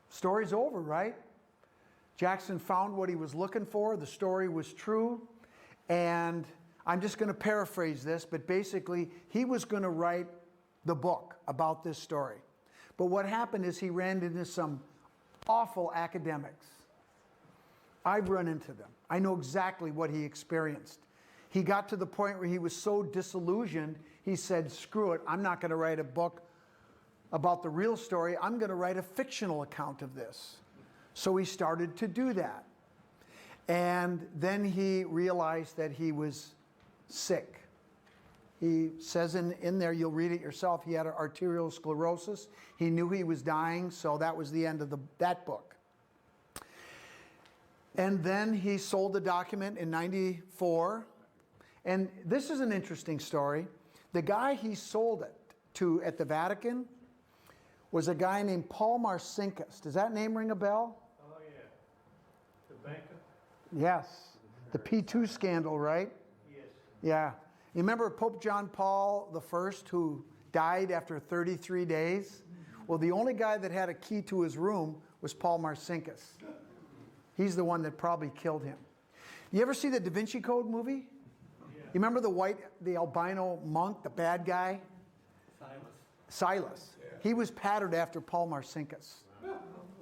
[SPEAKER 1] story's over, right? Jackson found what he was looking for. The story was true. And I'm just going to paraphrase this, but basically, he was going to write the book about this story. But what happened is he ran into some awful academics. I've run into them. I know exactly what he experienced. He got to the point where he was so disillusioned, he said, screw it, I'm not going to write a book about the real story. I'm going to write a fictional account of this. So he started to do that. And then he realized that he was sick. He says in there, you'll read it yourself, he had arterial sclerosis. He knew he was dying, so that was the end of that book. And then he sold the document in '94. And this is an interesting story. The guy he sold it to at the Vatican was a guy named Paul Marcinkus. Does that name ring a bell?
[SPEAKER 4] Oh, yeah. The banker?
[SPEAKER 1] Yes. The P2 scandal, right?
[SPEAKER 4] Yes.
[SPEAKER 1] Yeah. You remember Pope John Paul I, who died after 33 days? Well, the only guy that had a key to his room was Paul Marcinkus. He's the one that probably killed him. You ever see the Da Vinci Code movie? Yeah. You remember the albino monk, the bad guy? Silas. Yeah. He was patterned after Paul Marcinkus.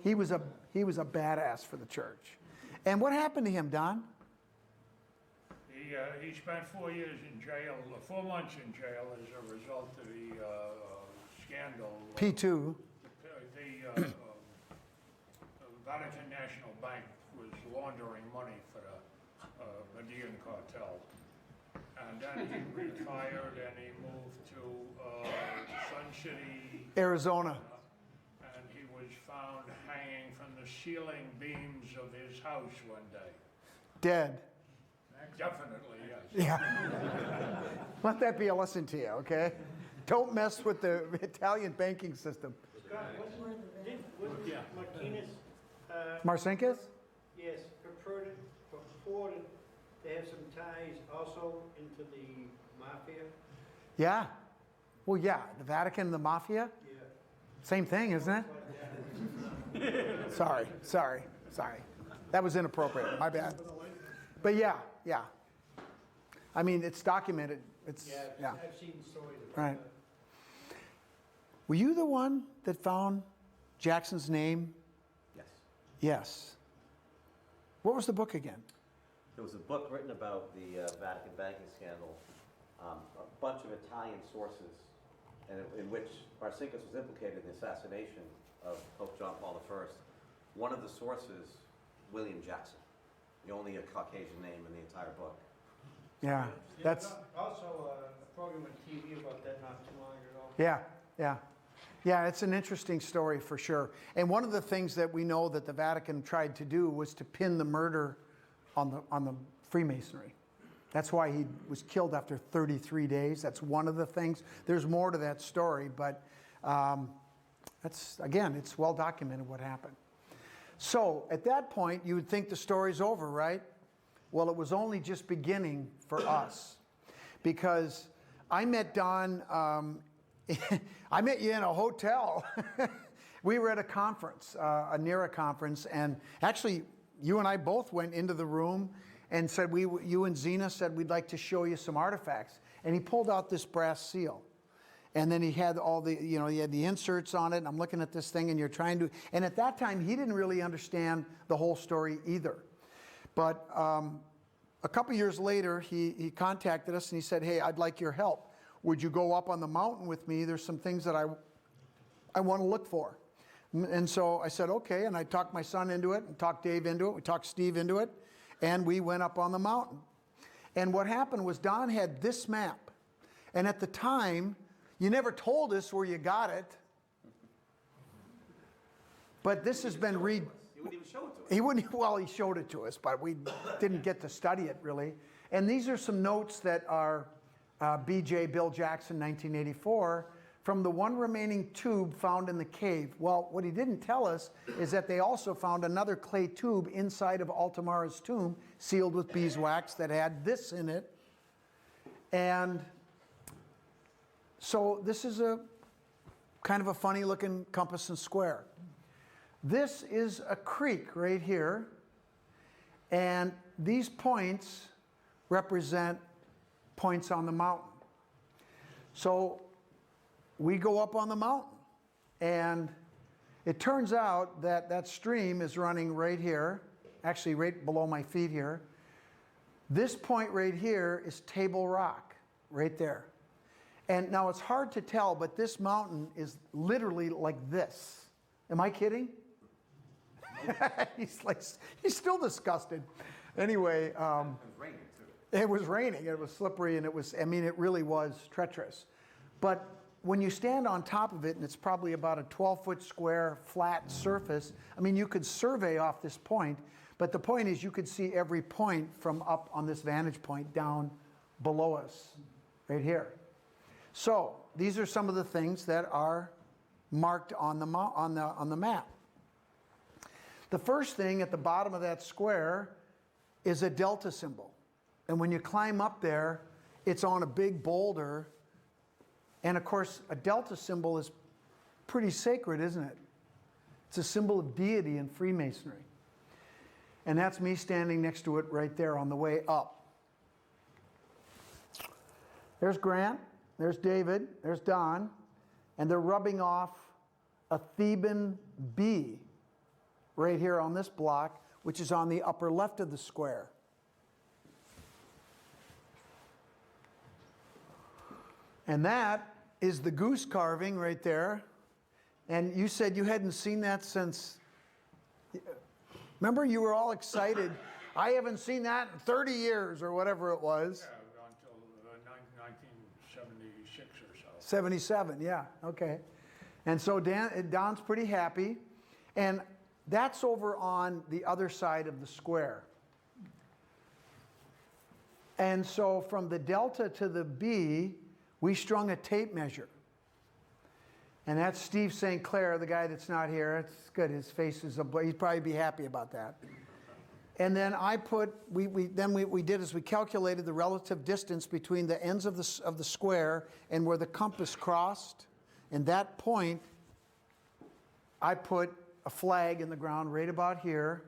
[SPEAKER 1] He was a badass for the church. And what happened to him, Don?
[SPEAKER 4] He spent 4 years in jail, 4 months in jail as a result of the scandal.
[SPEAKER 1] P2.
[SPEAKER 4] The Vatican National Bank was laundering money for the Median cartel. And then he retired and he moved to Sun City,
[SPEAKER 1] Arizona.
[SPEAKER 4] And he was found hanging from the ceiling beams of his house one day.
[SPEAKER 1] Dead.
[SPEAKER 4] Definitely, yes.
[SPEAKER 1] Yeah. Let that be a lesson to you, okay? Don't mess with the Italian banking system.
[SPEAKER 2] Scott, wasn't Martinez,
[SPEAKER 1] Marcinkus?
[SPEAKER 2] yes, purported to have some ties also into the mafia?
[SPEAKER 1] Yeah. Well, yeah. The Vatican and the mafia?
[SPEAKER 2] Yeah.
[SPEAKER 1] Same thing, isn't it? Sorry. That was inappropriate. My bad. But yeah. I mean, it's documented. Yeah.
[SPEAKER 2] I've seen stories about
[SPEAKER 1] Right.
[SPEAKER 2] that.
[SPEAKER 1] Were you the one that found Jackson's name?
[SPEAKER 3] Yes.
[SPEAKER 1] Yes. What was the book again?
[SPEAKER 3] There was a book written about the Vatican banking scandal, a bunch of Italian sources, and in which Marcinkus was implicated in the assassination of Pope John Paul I. One of the sources, William Jackson, the only Caucasian name in the entire book.
[SPEAKER 1] Yeah. That's.
[SPEAKER 2] Also a program on TV about that not too long ago.
[SPEAKER 1] Yeah, it's an interesting story for sure. And one of the things that we know that the Vatican tried to do was to pin the murder on the Freemasonry. That's why he was killed after 33 days. That's one of the things. There's more to that story, but it's well documented what happened. So at that point, you would think the story's over, right? Well, it was only just beginning for us, because I met Don, I met you in a hotel. We were at a conference, near a conference, and actually you and I both went into the room and said, you and Zena said, we'd like to show you some artifacts. And he pulled out this brass seal. And then he had all the, he had the inserts on it, and I'm looking at this thing, and you're trying to, and at that time, he didn't really understand the whole story either. But a couple years later, he contacted us, and he said, hey, I'd like your help. Would you go up on the mountain with me? There's some things that I want to look for. And so I said, okay, and I talked my son into it, and talked Dave into it, we talked Steve into it, and we went up on the mountain. And what happened was Don had this map, and at the time, you never told us where you got it, but this has been
[SPEAKER 3] He wouldn't even show it to us.
[SPEAKER 1] He wouldn't, well, he showed it to us, but we didn't get to study it really. And these are some notes that are BJ Bill Jackson, 1984, from the one remaining tube found in the cave. Well, what he didn't tell us is that they also found another clay tube inside of Altamara's tomb, sealed with beeswax, that had this in it. And so this is a kind of a funny looking compass and square. This is a creek right here, and these points represent points on the mountain. So we go up on the mountain, and it turns out that that stream is running right here, actually right below my feet here. This point right here is Table Rock, right there. And now it's hard to tell, but this mountain is literally like this. Am I kidding? He's still disgusted. Anyway,
[SPEAKER 3] It was raining too.
[SPEAKER 1] it was raining, it was slippery, and it was, I mean, it really was treacherous. But when you stand on top of it, and it's probably about a 12-foot square flat surface, I mean, you could survey off this point, but the point is you could see every point from up on this vantage point down below us, right here. So these are some of the things that are marked on the map. The first thing at the bottom of that square is a delta symbol. And when you climb up there, it's on a big boulder. And of course, a delta symbol is pretty sacred, isn't it? It's a symbol of deity in Freemasonry. And that's me standing next to it right there on the way up. There's Grant, there's David, there's Don, and they're rubbing off a Theban B right here on this block, which is on the upper left of the square. And that is the goose carving right there. And you said you hadn't seen that since, remember, you were all excited. I haven't seen that in 30 years or whatever it was.
[SPEAKER 4] Yeah, until 1976 or so.
[SPEAKER 1] 77, yeah, okay. And so Don's pretty happy. And that's over on the other side of the square. And so from the delta to the B, we strung a tape measure. And that's Steve St. Clair, the guy that's not here. It's good, his face is, he'd probably be happy about that. And then I put, we did is we calculated the relative distance between the ends of the square and where the compass crossed. And that point, I put a flag in the ground right about here.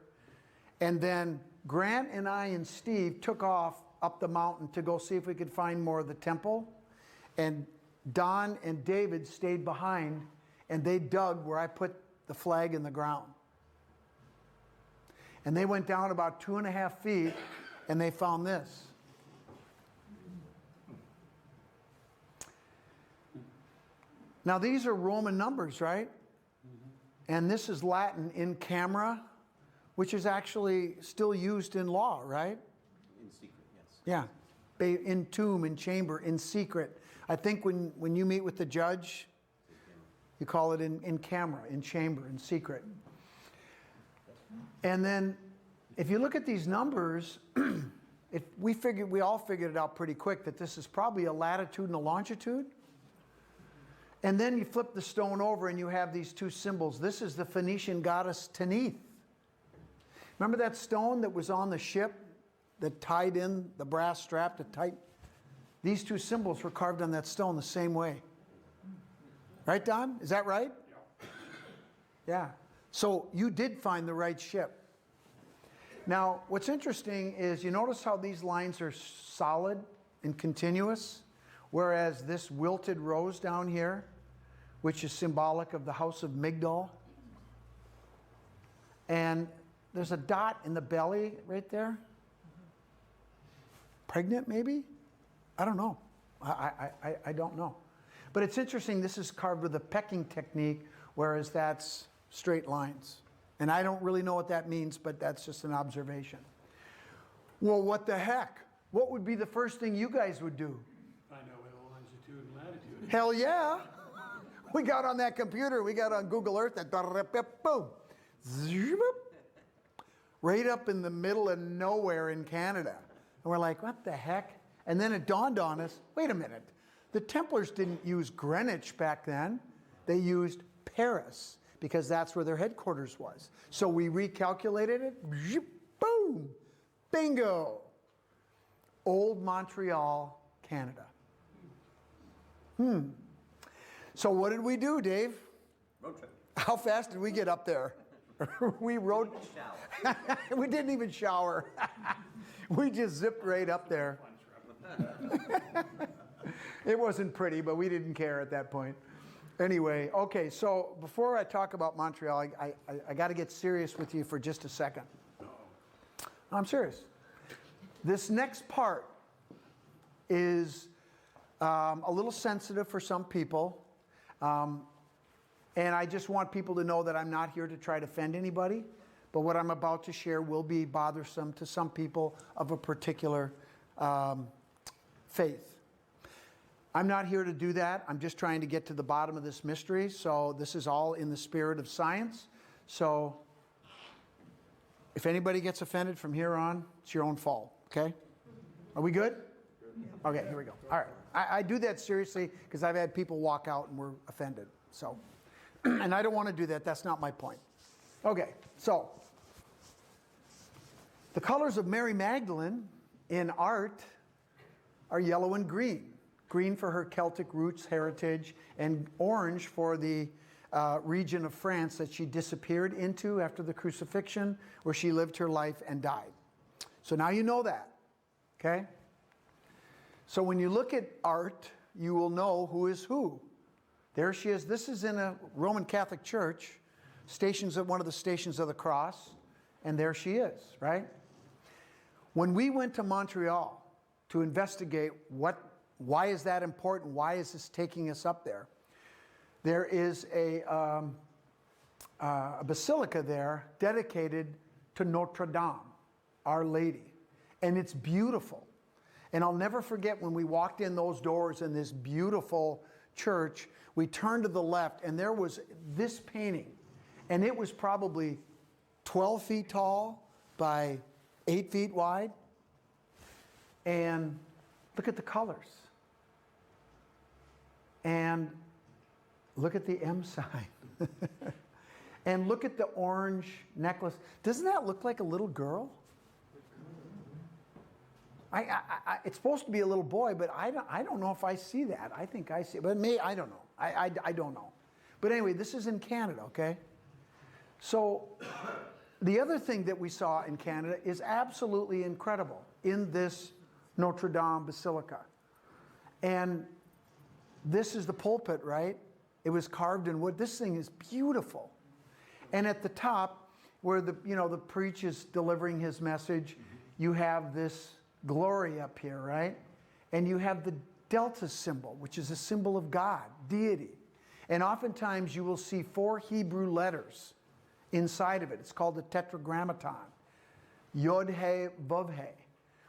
[SPEAKER 1] And then Grant and I and Steve took off up the mountain to go see if we could find more of the temple. And Don and David stayed behind, and they dug where I put the flag in the ground. And they went down about 2.5 feet, and they found this. Now these are Roman numbers, right? And this is Latin in camera, which is actually still used in law, right?
[SPEAKER 3] In secret, yes.
[SPEAKER 1] Yeah, in tomb, in chamber, in secret. I think when you meet with the judge, you call it in camera, in chamber, in secret. And then if you look at these numbers, we all figured it out pretty quick that this is probably a latitude and a longitude. And then you flip the stone over and you have these two symbols. This is the Phoenician goddess Tanith, Remember that stone that was on the ship that tied in the brass strap to tight? These two symbols were carved on that stone the same way. Right, Don? Is that right? Yeah. So you did find the right ship. Now, what's interesting is you notice how these lines are solid and continuous, whereas this wilted rose down here, which is symbolic of the house of Migdal, and there's a dot in the belly right there. Pregnant, maybe? I don't know. I don't know. But it's interesting, this is carved with a pecking technique, whereas that's straight lines. And I don't really know what that means, but that's just an observation. Well, what the heck? What would be the first thing you guys would do?
[SPEAKER 5] Find out where the longitude and latitude.
[SPEAKER 1] Hell yeah. We got on that computer, we got on Google Earth, and boom. Right up in the middle of nowhere in Canada. And we're like, what the heck? And then it dawned on us, wait a minute. The Templars didn't use Greenwich back then. They used Paris, because that's where their headquarters was. So we recalculated it, boom, bingo. Old Montreal, Canada. So what did we do, Dave?
[SPEAKER 3] Road trip.
[SPEAKER 1] How fast did we get up there? We rode.
[SPEAKER 3] Shower.
[SPEAKER 1] We didn't even shower. We just zipped right up there. It wasn't pretty, but we didn't care at that point. Anyway, okay, so before I talk about Montreal, I got to get serious with you for just a second. I'm serious. This next part is a little sensitive for some people. And I just want people to know that I'm not here to try to offend anybody. But what I'm about to share will be bothersome to some people of a particular faith. I'm not here to do that. I'm just trying to get to the bottom of this mystery. So this is all in the spirit of science. So if anybody gets offended from here on, it's your own fault, okay? Are we good? Okay, here we go. All right. I do that seriously because I've had people walk out and were offended. So, and I don't want to do that. That's not my point. Okay, so the colors of Mary Magdalene in art are yellow and green. Green for her Celtic roots, heritage, and orange for the region of France that she disappeared into after the crucifixion, where she lived her life and died. So now you know that, okay? So when you look at art, you will know who is who. There she is. This is in a Roman Catholic church, stations at one of the Stations of the Cross, and there she is, right? When we went to Montreal to investigate why is that important, why is this taking us up there, there is a basilica there dedicated to Notre Dame, Our Lady, and it's beautiful. And I'll never forget when we walked in those doors in this beautiful church, we turned to the left and there was this painting. And it was probably 12 feet tall by 8 feet wide. And look at the colors. And look at the M sign. And look at the orange necklace. Doesn't that look like a little girl? It's supposed to be a little boy, but I don't know if I see that. I think I see it, but I don't know. I don't know. But anyway, this is in Canada, okay? So the other thing that we saw in Canada is absolutely incredible in this Notre Dame Basilica. And this is the pulpit, right? It was carved in wood. This thing is beautiful. And at the top, where the preach is delivering his message, you have this glory up here, right? And you have the delta symbol, which is a symbol of God, deity. And oftentimes you will see 4 Hebrew letters inside of it. It's called the tetragrammaton. Yod He Vav He.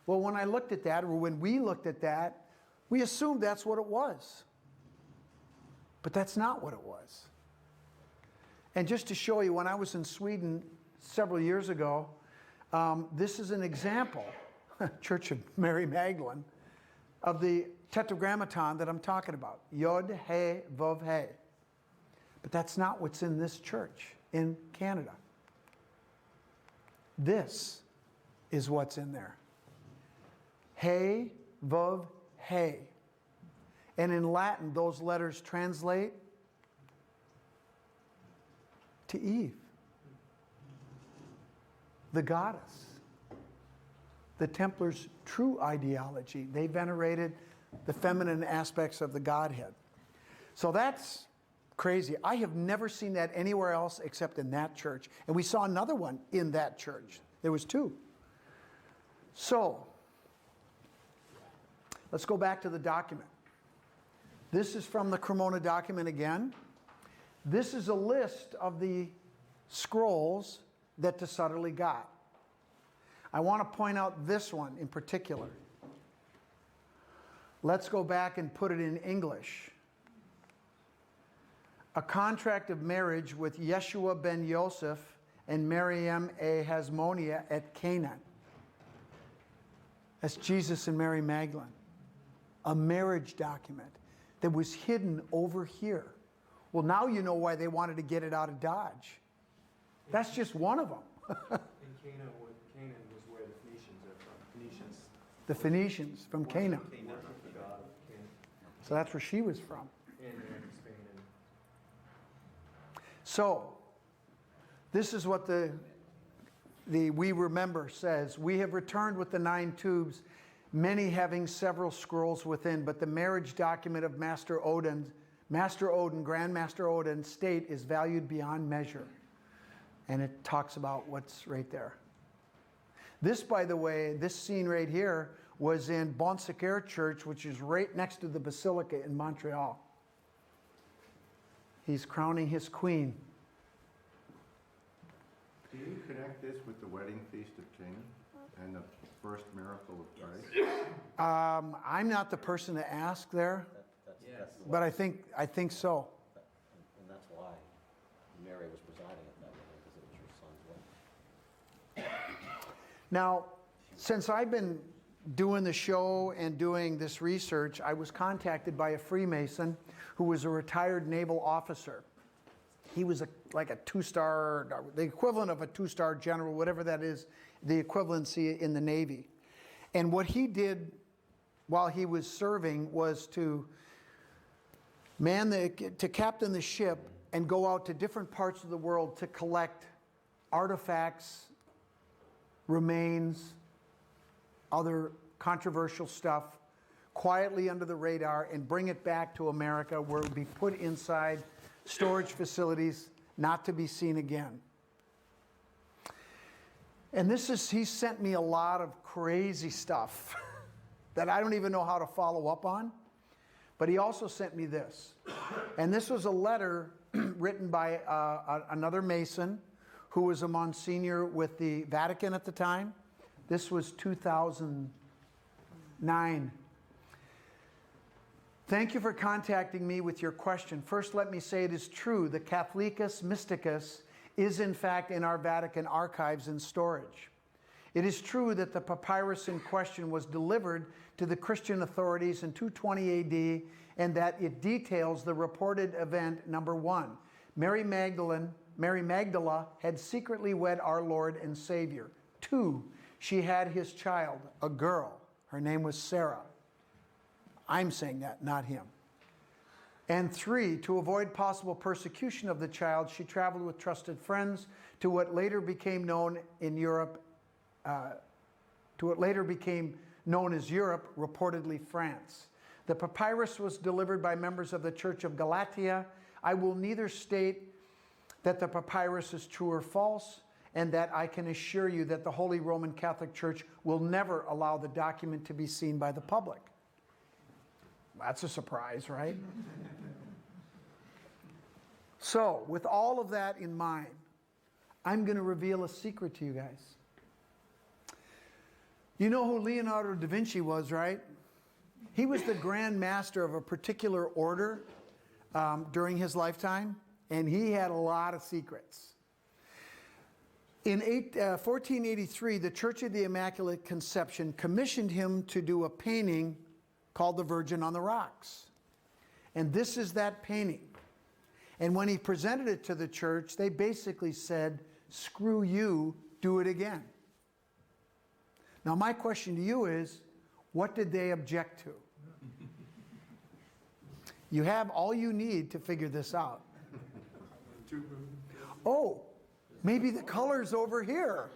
[SPEAKER 1] Well, when I looked at that, or when we looked at that, we assumed that's what it was. But that's not what it was. And just to show you, when I was in Sweden several years ago, this is an example, Church of Mary Magdalene, of the tetragrammaton that I'm talking about. Yod He Vav He. But that's not what's in this church in Canada. This is what's in there. He, Vav, He. And in Latin, those letters translate to Eve, the goddess. The Templars' true ideology. They venerated the feminine aspects of the Godhead. So that's crazy. I have never seen that anywhere else except in that church. And we saw another one in that church. There was two. So, let's go back to the document. This is from the Cremona document again. This is a list of the scrolls that de Sutterly got. I want to point out this one in particular. Let's go back and put it in English. A contract of marriage with Yeshua ben Yosef and Miriam a Hasmonia at Canaan. That's Jesus and Mary Magdalene. A marriage document that was hidden over here. Well, now you know why they wanted to get it out of Dodge. That's just one of them.
[SPEAKER 5] Canaan was where the Phoenicians are from. Phoenicians.
[SPEAKER 1] The Phoenicians from Canaan.
[SPEAKER 5] Worship the god of Canaan.
[SPEAKER 1] So that's where she was from.
[SPEAKER 5] And they're in Spain.
[SPEAKER 1] So, this is what the We Remember says. We have returned with the 9 tubes, many having several scrolls within, but the marriage document of Grandmaster Odin's state is valued beyond measure. And it talks about what's right there. This, by the way, this scene right here was in Bon Secours Church, which is right next to the Basilica in Montreal. He's crowning his queen.
[SPEAKER 6] Do you connect this with the wedding feast of Cana and the first miracle of Christ?
[SPEAKER 1] I'm not the person to ask there,
[SPEAKER 3] That's the
[SPEAKER 1] but I think so.
[SPEAKER 3] And that's why Mary was presiding at that wedding, because it was your son's wedding.
[SPEAKER 1] Now, since I've been doing the show and doing this research, I was contacted by a Freemason who was a retired naval officer. He was like a 2-star, the equivalent of a 2-star general, whatever that is, the equivalency in the Navy. And what he did while he was serving was to captain the ship and go out to different parts of the world to collect artifacts, remains, other controversial stuff, quietly under the radar, and bring it back to America where it would be put inside storage facilities, not to be seen again. And he sent me a lot of crazy stuff that I don't even know how to follow up on. But he also sent me this. And this was a letter written by another Mason who was a Monsignor with the Vatican at the time. This was 2009. Thank you for contacting me with your question. First, let me say it is true. The Catholicus Mysticus is in fact in our Vatican archives in storage. It is true that the papyrus in question was delivered to the Christian authorities in 220 AD and that it details the reported event number 1. Mary Magdala had secretly wed our Lord and Savior. 2, she had his child, a girl. Her name was Sarah. I'm saying that, not him. And 3, to avoid possible persecution of the child, she traveled with trusted friends to what later became known in Europe, as Europe, reportedly France. The papyrus was delivered by members of the Church of Galatia. I will neither state that the papyrus is true or false, and that I can assure you that the Holy Roman Catholic Church will never allow the document to be seen by the public. That's a surprise, right? So, with all of that in mind, I'm going to reveal a secret to you guys. You know who Leonardo da Vinci was, right? He was the Grand Master of a particular order during his lifetime, and he had a lot of secrets. In 1483, the Church of the Immaculate Conception commissioned him to do a painting called The Virgin on the Rocks. And this is that painting. And when he presented it to the church, they basically said, screw you, do it again. Now, my question to you is, what did they object to? You have all you need to figure this out. Oh, maybe the color's over here.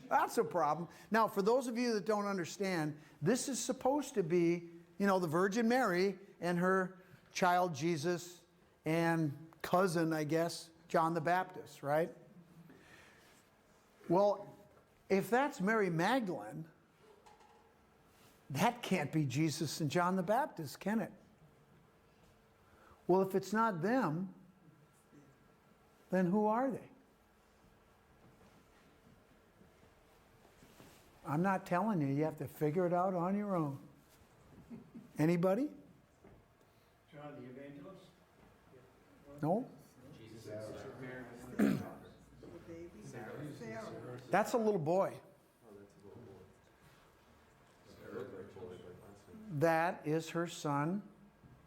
[SPEAKER 1] That's a problem. Now, for those of you that don't understand, this is supposed to be, you know, the Virgin Mary and her child Jesus and cousin, I guess, John the Baptist, right? Well, if that's Mary Magdalene, that can't be Jesus and John the Baptist, can it? Well, if it's not them, then who are they? I'm not telling you. You have to figure it out on your own. Anybody?
[SPEAKER 2] John the Evangelist?
[SPEAKER 1] No? That's a little boy. That is her son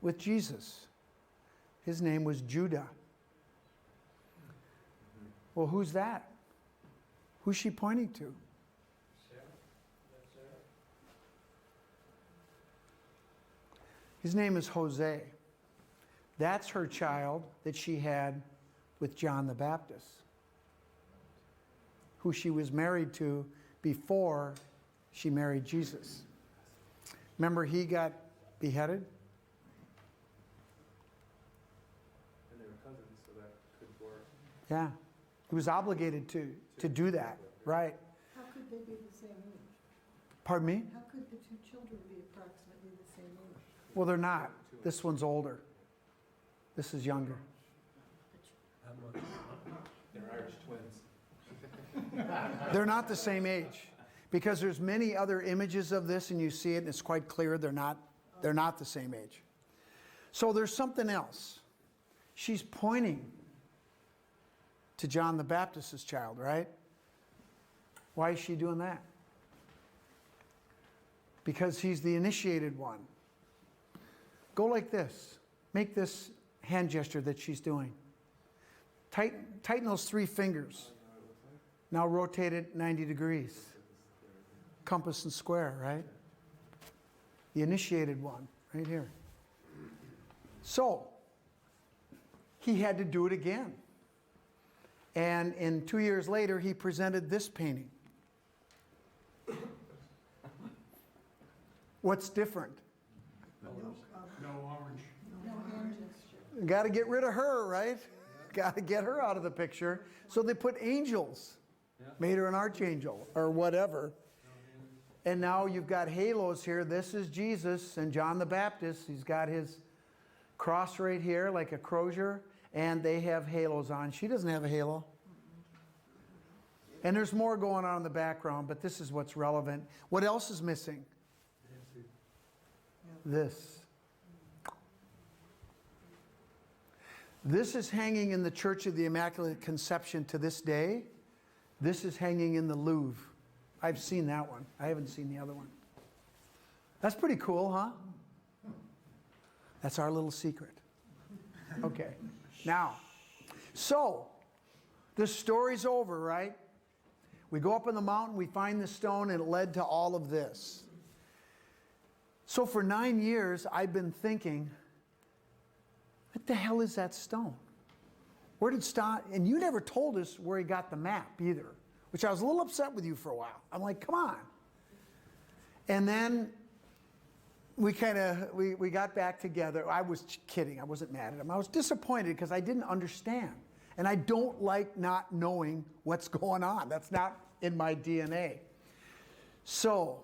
[SPEAKER 1] with Jesus. His name was Judah. Well, who's that? Who's she pointing to? His name is Jose. That's her child that she had with John the Baptist, who she was married to before she married Jesus. Remember, he got beheaded?
[SPEAKER 5] And they were cousins, so that could work.
[SPEAKER 1] Yeah. He was obligated to do that, right?
[SPEAKER 7] How could they be the same age?
[SPEAKER 1] Pardon me?
[SPEAKER 7] How could the two children be approximately the same age?
[SPEAKER 1] Well, they're not. This one's older. This is younger.
[SPEAKER 5] They're Irish twins.
[SPEAKER 1] They're not the same age, because there's many other images of this, and you see it, and it's quite clear they're not the same age. So there's something else. She's pointing to John the Baptist's child, right? Why is she doing that? Because he's the initiated one. Go like this. Make this hand gesture that she's doing. Tighten those 3 fingers. Now rotate it 90 degrees. Compass and square, right? The initiated one, right here. So, he had to do it again. And 2 years later, he presented this painting. What's different?
[SPEAKER 4] No orange.
[SPEAKER 7] No hand gesture.
[SPEAKER 1] Got to get rid of her, right? Got to get her out of the picture. So they put angels, made her an archangel or whatever. And now you've got halos here. This is Jesus and John the Baptist. He's got his cross right here like a crozier, and they have halos on. She doesn't have a halo. And there's more going on in the background, but this is what's relevant. What else is missing? This. This is hanging in the Church of the Immaculate Conception to this day. This is hanging in the Louvre. I've seen that one. I haven't seen the other one. That's pretty cool, huh? That's our little secret. Okay. Now, so the story's over, right? We go up on the mountain, we find the stone, and it led to all of this. So for 9 years, I've been thinking, what the hell is that stone? Where did Stott, and you never told us where he got the map either, which I was a little upset with you for a while. I'm like, come on. And then we got back together. I was kidding. I wasn't mad at him. I was disappointed because I didn't understand. And I don't like not knowing what's going on. That's not in my DNA. So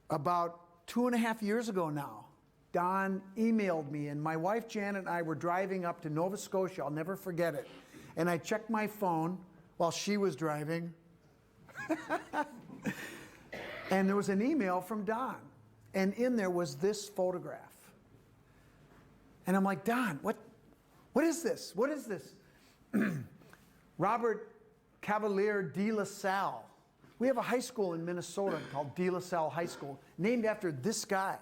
[SPEAKER 1] about 2.5 years ago now, Don emailed me, and my wife Janet and I were driving up to Nova Scotia. I'll never forget it. And I checked my phone while she was driving. And there was an email from Don. And in there was this photograph. And I'm like, Don, what is this? What is this? Robert Cavalier de La Salle. We have a high school in Minnesota called De La Salle High School, named after this guy.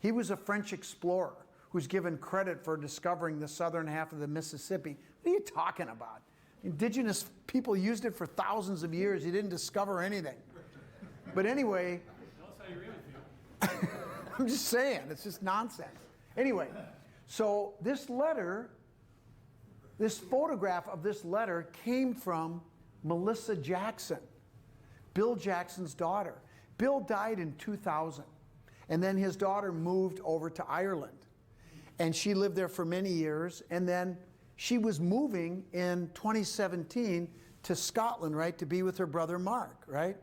[SPEAKER 1] He was a French explorer who's given credit for discovering the southern half of the Mississippi. What are you talking about? Indigenous people used it for thousands of years. You didn't discover anything. But anyway,
[SPEAKER 4] That's how you really feel.
[SPEAKER 1] I'm just saying, it's just nonsense. Anyway, so this letter, this photograph of this letter came from Melissa Jackson, Bill Jackson's daughter. Bill died in 2000, and then his daughter moved over to Ireland. And she lived there for many years, and then she was moving in 2017 to Scotland, right, to be with her brother Mark, right?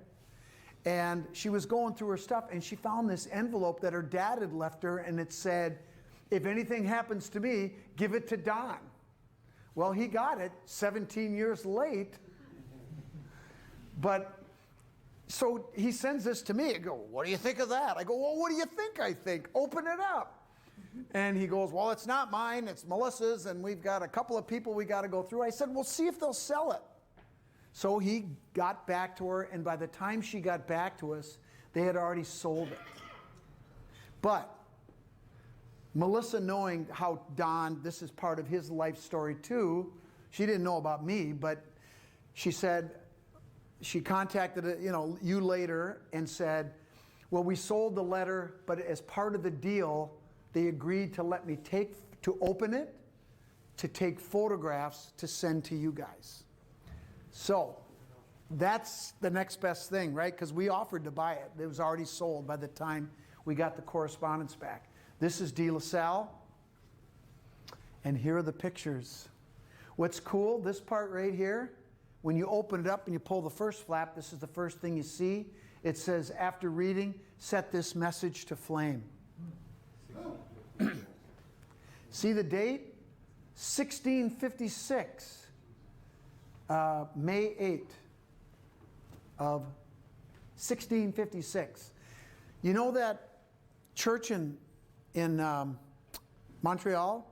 [SPEAKER 1] And she was going through her stuff, and she found this envelope that her dad had left her, and it said, if anything happens to me, give it to Don. Well, he got it 17 years late. But, so he sends this to me. I go, what do you think of that? I go, well, what do you think I think? Open it up. And he goes, well, it's not mine, it's Melissa's, and we've got a couple of people we got to go through. I said, well, see if they'll sell it. So he got back to her, and by the time she got back to us, they had already sold it. But Melissa, knowing how Don, this is part of his life story too, she didn't know about me, but she said, she contacted you later and said, well, we sold the letter, but as part of the deal, they agreed to let me open it, to take photographs to send to you guys. So that's the next best thing, right? Because we offered to buy it. It was already sold by the time we got the correspondence back. This is De La Salle, and here are the pictures. What's cool, this part right here, when you open it up and you pull the first flap, this is the first thing you see. It says, after reading, set this message to flame. See the date? 1656. May 8th of 1656. You know that church in Montreal?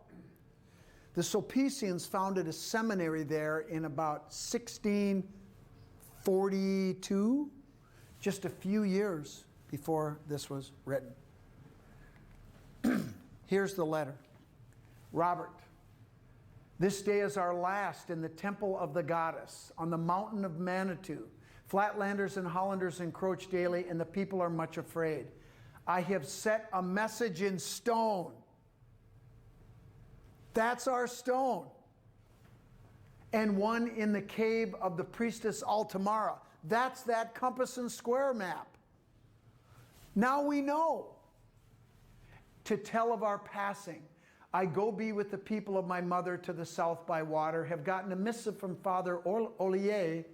[SPEAKER 1] The Sulpicians founded a seminary there in about 1642, just a few years before this was written. Here's the letter. Robert, this day is our last in the temple of the goddess, on the mountain of Manitou. Flatlanders and Hollanders encroach daily, and the people are much afraid. I have set a message in stone. That's our stone. And one in the cave of the priestess Altamara. That's that compass and square map. Now we know. To tell of our passing. I go be with the people of my mother to the south by water, have gotten a missive from Father Olier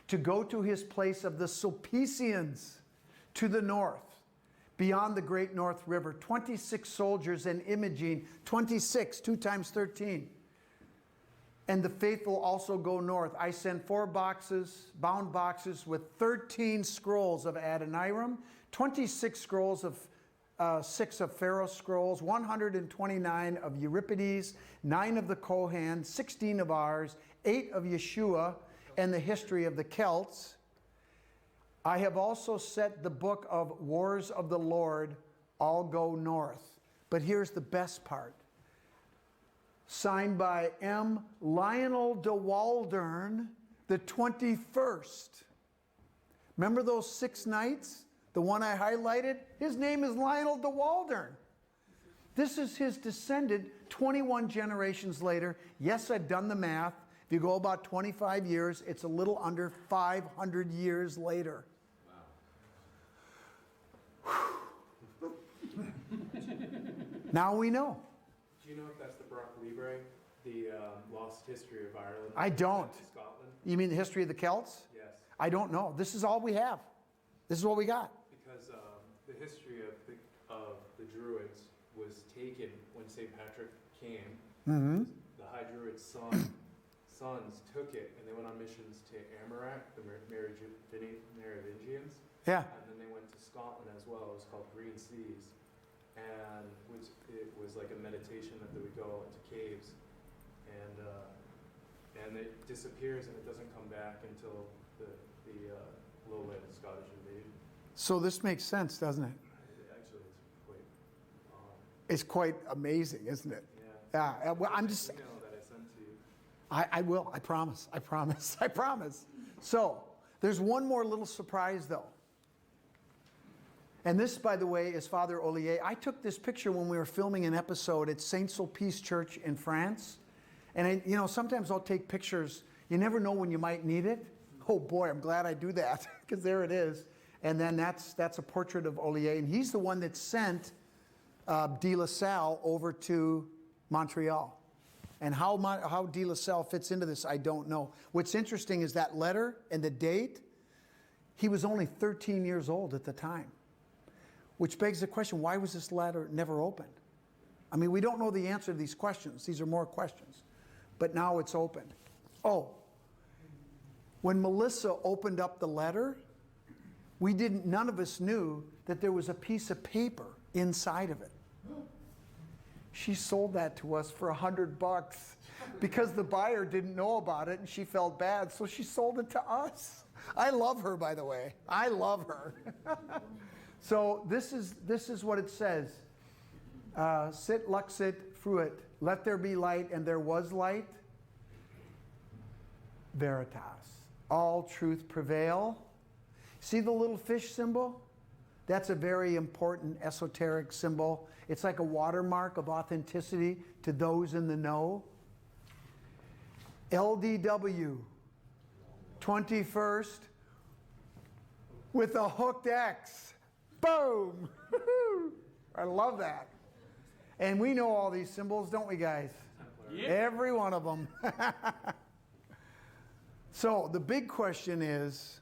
[SPEAKER 1] to go to his place of the Sulpicians to the north, beyond the great North River. 26 soldiers and Imogene, 26, 2 times 13. And the faithful also go north. I send 4 boxes, bound boxes with 13 scrolls of Adoniram, 26 scrolls of 6 of Pharaoh's scrolls, 129 of Euripides, 9 of the Kohan, 16 of ours, 8 of Yeshua, and the history of the Celts. I have also set the book of Wars of the Lord, all go north. But here's the best part. Signed by M. Lionel de Waldern, the 21st. Remember those 6 knights? The one I highlighted? His name is Lionel de Waldern. This is his descendant 21 generations later. Yes, I've done the math. If you go about 25 years, it's a little under 500 years later. Wow. Now we know.
[SPEAKER 5] Do you know if that's the Brock Libre, the lost history of Ireland?
[SPEAKER 1] I don't.
[SPEAKER 5] Scotland?
[SPEAKER 1] You mean the history of the Celts?
[SPEAKER 5] Yes.
[SPEAKER 1] I don't know. This is all we have. This is what we got.
[SPEAKER 5] Because the history of the Druids was taken when St. Patrick came.
[SPEAKER 1] Mm-hmm.
[SPEAKER 5] The High Druid's sons took it and they went on missions to Amaranth, the Merovingians.
[SPEAKER 1] Yeah.
[SPEAKER 5] And then they went to Scotland as well. It was called Green Seas. And it was like a meditation that they would go into caves. And it disappears and it doesn't come back until the lowland Scottish invasion.
[SPEAKER 1] So this makes sense, doesn't it?
[SPEAKER 5] Actually, it's quite
[SPEAKER 1] It's quite amazing, isn't it?
[SPEAKER 5] yeah.
[SPEAKER 1] Yeah. Well, I'm just.
[SPEAKER 5] Email that I sent to you.
[SPEAKER 1] I will. I promise. I promise. I promise. So, there's one more little surprise, though. And this, by the way, is Father Ollier. I took this picture when we were filming an episode at Saint Sulpice Church in France. And, sometimes I'll take pictures. You never know when you might need it. Oh, boy, I'm glad I do that, because there it is. And then that's a portrait of Ollier. And he's the one that sent De La Salle over to Montreal. And how De La Salle fits into this, I don't know. What's interesting is that letter and the date, he was only 13 years old at the time. Which begs the question, why was this letter never opened? I mean, we don't know the answer to these questions. These are more questions. But now it's opened. Oh, when Melissa opened up the letter, none of us knew that there was a piece of paper inside of it. She sold that to us for $100 because the buyer didn't know about it and she felt bad, so she sold it to us. I love her, by the way. I love her. So this is what it says. Sit luxit fruit. Let there be light, and there was light. Veritas. All truth prevail. See the little fish symbol? That's a very important esoteric symbol. It's like a watermark of authenticity to those in the know. LDW, 21st, with a hooked X. Boom! I love that. And we know all these symbols, don't we, guys? Yep. Every one of them. So the big question is,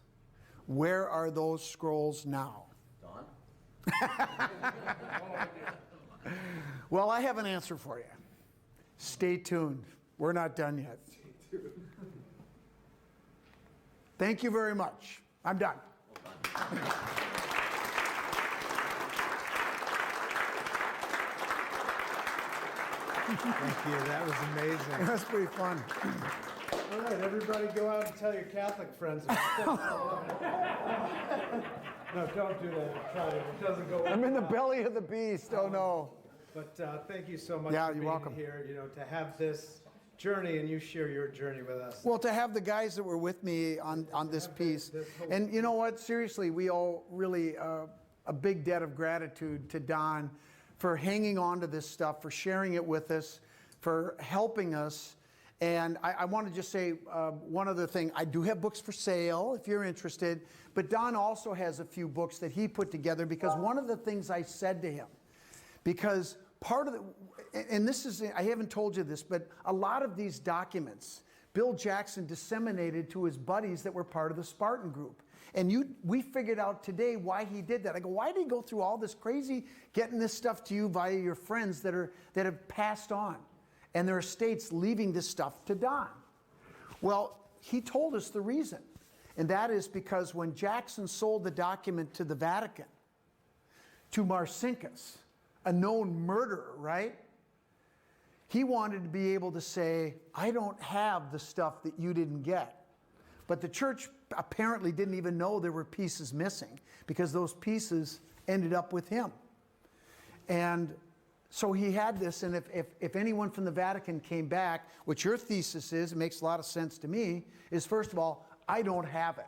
[SPEAKER 1] where are those scrolls now? Well, I have an answer for you. Stay tuned. We're not done yet. Thank you very much. I'm done.
[SPEAKER 8] Thank you. That was amazing.
[SPEAKER 1] That's pretty fun.
[SPEAKER 8] All right, everybody go out and tell your Catholic friends about that. No, don't do that. Try it. It doesn't go well.
[SPEAKER 1] I'm in the belly of the beast. Oh, no.
[SPEAKER 8] But thank you so much
[SPEAKER 1] Yeah,
[SPEAKER 8] for
[SPEAKER 1] you're
[SPEAKER 8] being
[SPEAKER 1] welcome.
[SPEAKER 8] here, to have this journey and you share your journey with us.
[SPEAKER 1] Well, to have the guys that were with me on this piece. And you know what? Seriously, we owe really a big debt of gratitude to Don for hanging on to this stuff, for sharing it with us, for helping us. And I want to just say one other thing. I do have books for sale if you're interested. But Don also has a few books that he put together, because one of the things I said to him, because part of the, and this is, I haven't told you this, but a lot of these documents, Bill Jackson disseminated to his buddies that were part of the Spartan group. And we figured out today why he did that. I go, why did he go through all this crazy getting this stuff to you via your friends that have passed on, and their estates leaving this stuff to Don? Well, he told us the reason. And that is because when Jackson sold the document to the Vatican, to Marcinkus, a known murderer, right? He wanted to be able to say, I don't have the stuff that you didn't get. But the church apparently didn't even know there were pieces missing, because those pieces ended up with him. And so he had this, and if anyone from the Vatican came back, which your thesis is, it makes a lot of sense to me, is first of all, I don't have it.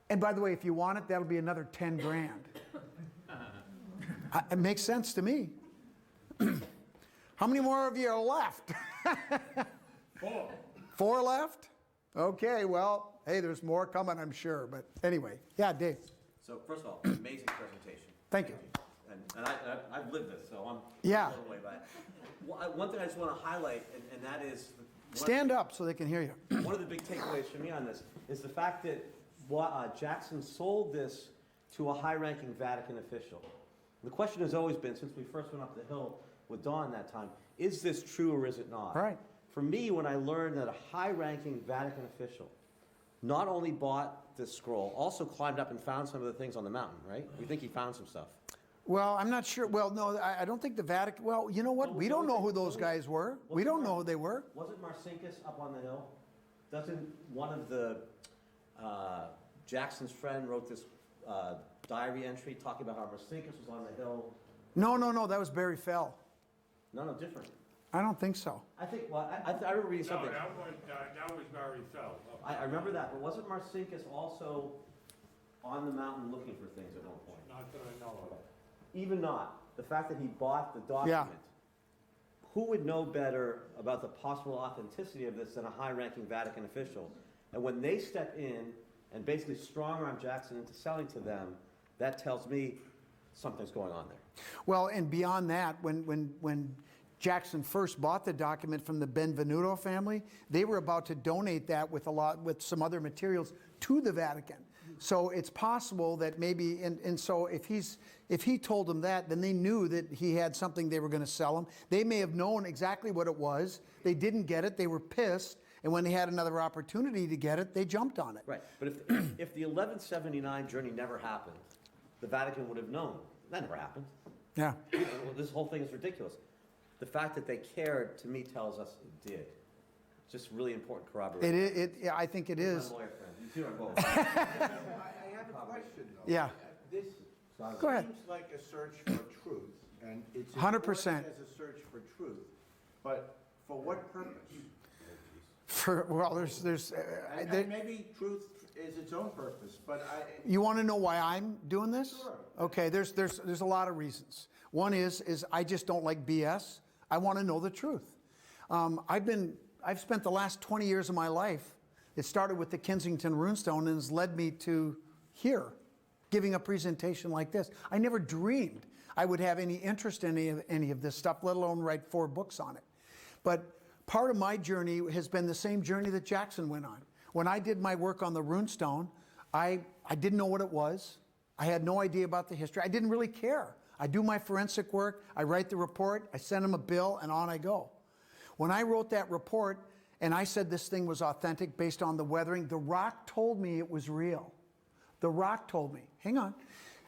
[SPEAKER 1] And by the way, if you want it, that'll be another 10 grand. It makes sense to me. How many more of you are left?
[SPEAKER 4] 4.
[SPEAKER 1] 4 left? Okay, well, hey, there's more coming, I'm sure. But anyway, yeah, Dave.
[SPEAKER 3] So first of all, amazing presentation.
[SPEAKER 1] Thank you.
[SPEAKER 3] And I've lived this, so I'm
[SPEAKER 1] Yeah.
[SPEAKER 3] blown away by it. One thing I just want to highlight, and that is...
[SPEAKER 1] Stand up so they can hear you.
[SPEAKER 3] One of the big takeaways for me on this is the fact that Jackson sold this to a high-ranking Vatican official. The question has always been, since we first went up the hill with Dawn that time, is this true or is it not?
[SPEAKER 1] Right.
[SPEAKER 3] For me, when I learned that a high-ranking Vatican official not only bought this scroll, also climbed up and found some of the things on the mountain, right? We think he found some stuff.
[SPEAKER 1] Well, I'm not sure. Well, no, I don't think the Vatican... Well, you know what? We don't know who those guys were. We don't know who they were.
[SPEAKER 3] Wasn't Marcinkus up on the hill? Doesn't one of the... Jackson's friend wrote this diary entry talking about how Marcinkus was on the hill.
[SPEAKER 1] No, that was Barry Fell.
[SPEAKER 3] No, different.
[SPEAKER 1] I don't think so.
[SPEAKER 3] I think, well, I remember reading
[SPEAKER 4] No,
[SPEAKER 3] something.
[SPEAKER 4] that was Barry Feld.
[SPEAKER 3] I remember that, but wasn't Marcinkus also on the mountain looking for things at one point?
[SPEAKER 4] Not that I know of.
[SPEAKER 3] Even not, the fact that he bought the document, who would know better about the possible authenticity of this than a high-ranking Vatican official? And when they step in and basically strong-arm Jackson into selling to them, that tells me something's going on there.
[SPEAKER 1] Well, and beyond that, when Jackson first bought the document from the Benvenuto family, they were about to donate that with some other materials to the Vatican. So it's possible that maybe, and so if he told them that, then they knew that he had something they were going to sell him. They may have known exactly what it was. They didn't get it. They were pissed. And when they had another opportunity to get it, they jumped on it.
[SPEAKER 3] Right, but if the 1179 journey never happened, the Vatican would have known. That never happened.
[SPEAKER 1] Yeah.
[SPEAKER 3] This whole thing is ridiculous. The fact that they cared, to me, tells us it did. Just really important corroboration.
[SPEAKER 1] Yeah, I think it is.
[SPEAKER 3] My lawyer friend, you two are both.
[SPEAKER 6] I have a question, though.
[SPEAKER 1] Yeah.
[SPEAKER 6] This
[SPEAKER 1] Go ahead.
[SPEAKER 6] seems like a search for truth, and it's
[SPEAKER 1] 100%.
[SPEAKER 6] important as a search for truth, but for what purpose?
[SPEAKER 1] Well, there's
[SPEAKER 6] And maybe truth is its own purpose, but
[SPEAKER 1] you want to know why I'm doing this?
[SPEAKER 6] Sure.
[SPEAKER 1] Okay, there's a lot of reasons. One is I just don't like BS. I want to know the truth. I've spent the last 20 years of my life, it started with the Kensington Runestone and has led me to here, giving a presentation like this. I never dreamed I would have any interest in any of this stuff, let alone write 4 books on it. But part of my journey has been the same journey that Jackson went on. When I did my work on the runestone, I didn't know what it was. I had no idea about the history. I didn't really care. I do my forensic work, I write the report, I send him a bill, and on I go. When I wrote that report, and I said this thing was authentic based on the weathering, the rock told me it was real. The rock told me, hang on.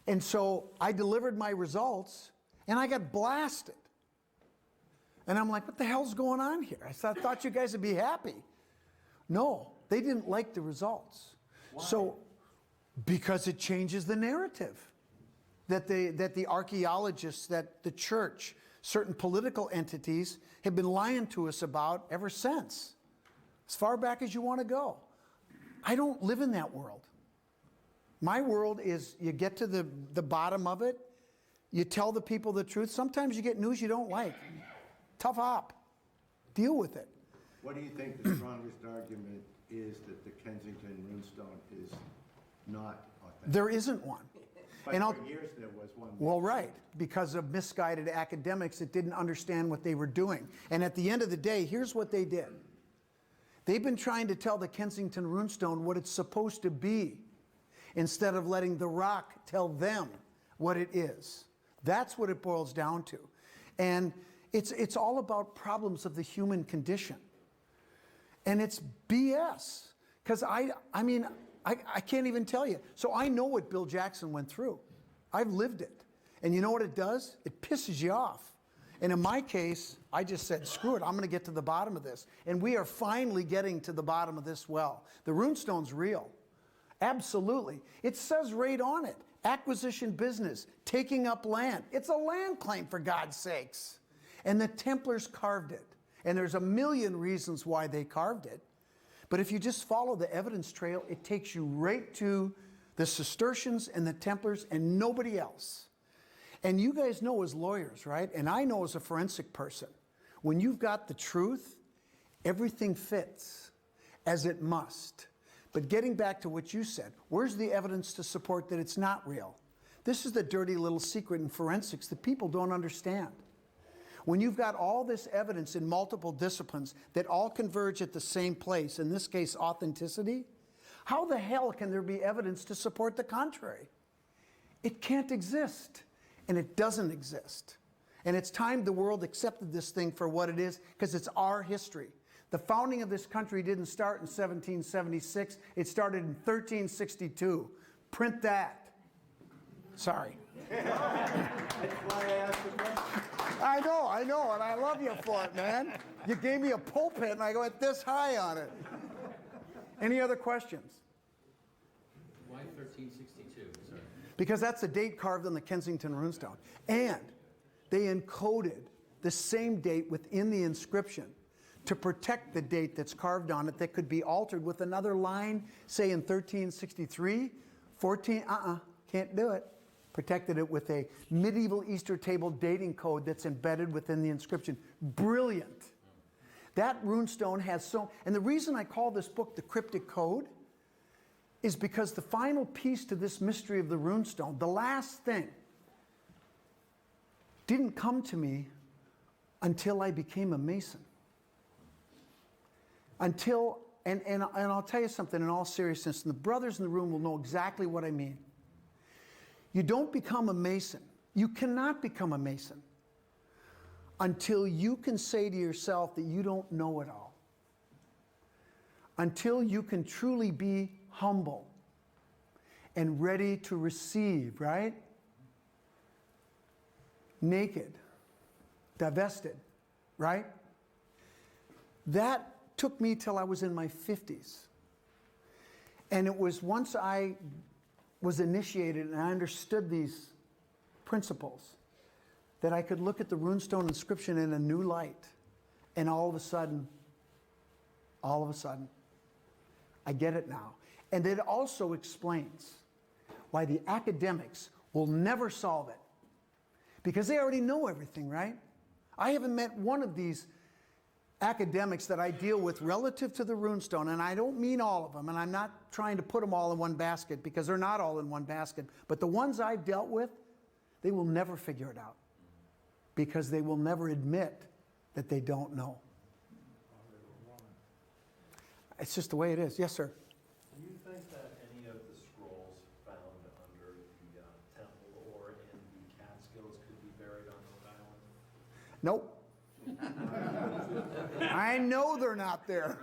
[SPEAKER 1] And so I delivered my results, and I got blasted. And I'm like, what the hell's going on here? I thought you guys would be happy. No, they didn't like the results. Why? So, because it changes the narrative. That the archaeologists, that the church, certain political entities have been lying to us about ever since. As far back as you want to go. I don't live in that world. My world is you get to the bottom of it, you tell the people the truth. Sometimes you get news you don't like. Tough op. Deal with it.
[SPEAKER 6] what do you think the strongest argument is that the Kensington Runestone is not authentic?
[SPEAKER 1] There isn't one.
[SPEAKER 6] But
[SPEAKER 1] And
[SPEAKER 6] for years there was one.
[SPEAKER 1] Well, right, because of misguided academics that didn't understand what they were doing. And at the end of the day, here's what they did. They've been trying to tell the Kensington Runestone what it's supposed to be, instead of letting the rock tell them what it is. That's what it boils down to. And it's all about problems of the human condition. And it's BS. Because I can't even tell you. So I know what Bill Jackson went through. I've lived it. And you know what it does? It pisses you off. And in my case, I just said, screw it, I'm going to get to the bottom of this. And we are finally getting to the bottom of this well. The runestone's real. Absolutely. It says right on it, acquisition business, taking up land. It's a land claim, for God's sakes. And the Templars carved it. And there's a million reasons why they carved it. But if you just follow the evidence trail, it takes you right to the Cistercians and the Templars and nobody else. And you guys know as lawyers, right? And I know as a forensic person, when you've got the truth, everything fits as it must. But getting back to what you said, where's the evidence to support that it's not real? This is the dirty little secret in forensics that people don't understand. When you've got all this evidence in multiple disciplines that all converge at the same place, in this case, authenticity, how the hell can there be evidence to support the contrary? It can't exist, and it doesn't exist. And it's time the world accepted this thing for what it is, because it's our history. The founding of this country didn't start in 1776, it started in 1362. Print that. Sorry.
[SPEAKER 6] That's why I asked the question.
[SPEAKER 1] I know, and I love you for it, man. You gave me a pulpit, and I went this high on it. Any other questions?
[SPEAKER 9] Why 1362?
[SPEAKER 1] Because that's the date carved on the Kensington Runestone. And they encoded the same date within the inscription to protect the date that's carved on it that could be altered with another line, say in 1363, 14, can't do it. Protected it with a medieval Easter table dating code that's embedded within the inscription. Brilliant. That runestone has so, and the reason I call this book the Cryptic Code is because the final piece to this mystery of the runestone, the last thing, didn't come to me until I became a Mason. Until, and I'll tell you something in all seriousness, and the brothers in the room will know exactly what I mean. You don't become a Mason. You cannot become a Mason until you can say to yourself that you don't know it all. Until you can truly be humble and ready to receive, right? Naked, divested, right? That took me till I was in my 50s. And it was once I was initiated and I understood these principles that I could look at the runestone inscription in a new light. And all of a sudden, I get it now. And it also explains why the academics will never solve it. Because they already know everything, right? I haven't met one of these academics that I deal with relative to the runestone, and I don't mean all of them, and I'm not trying to put them all in one basket because they're not all in one basket, but the ones I've dealt with, they will never figure it out because they will never admit that they don't know. It's just the way it is. Yes, sir.
[SPEAKER 10] Do you think that any of the scrolls found under the temple or in the Catskills could be buried on Oak Island?
[SPEAKER 1] Nope. I know they're not there.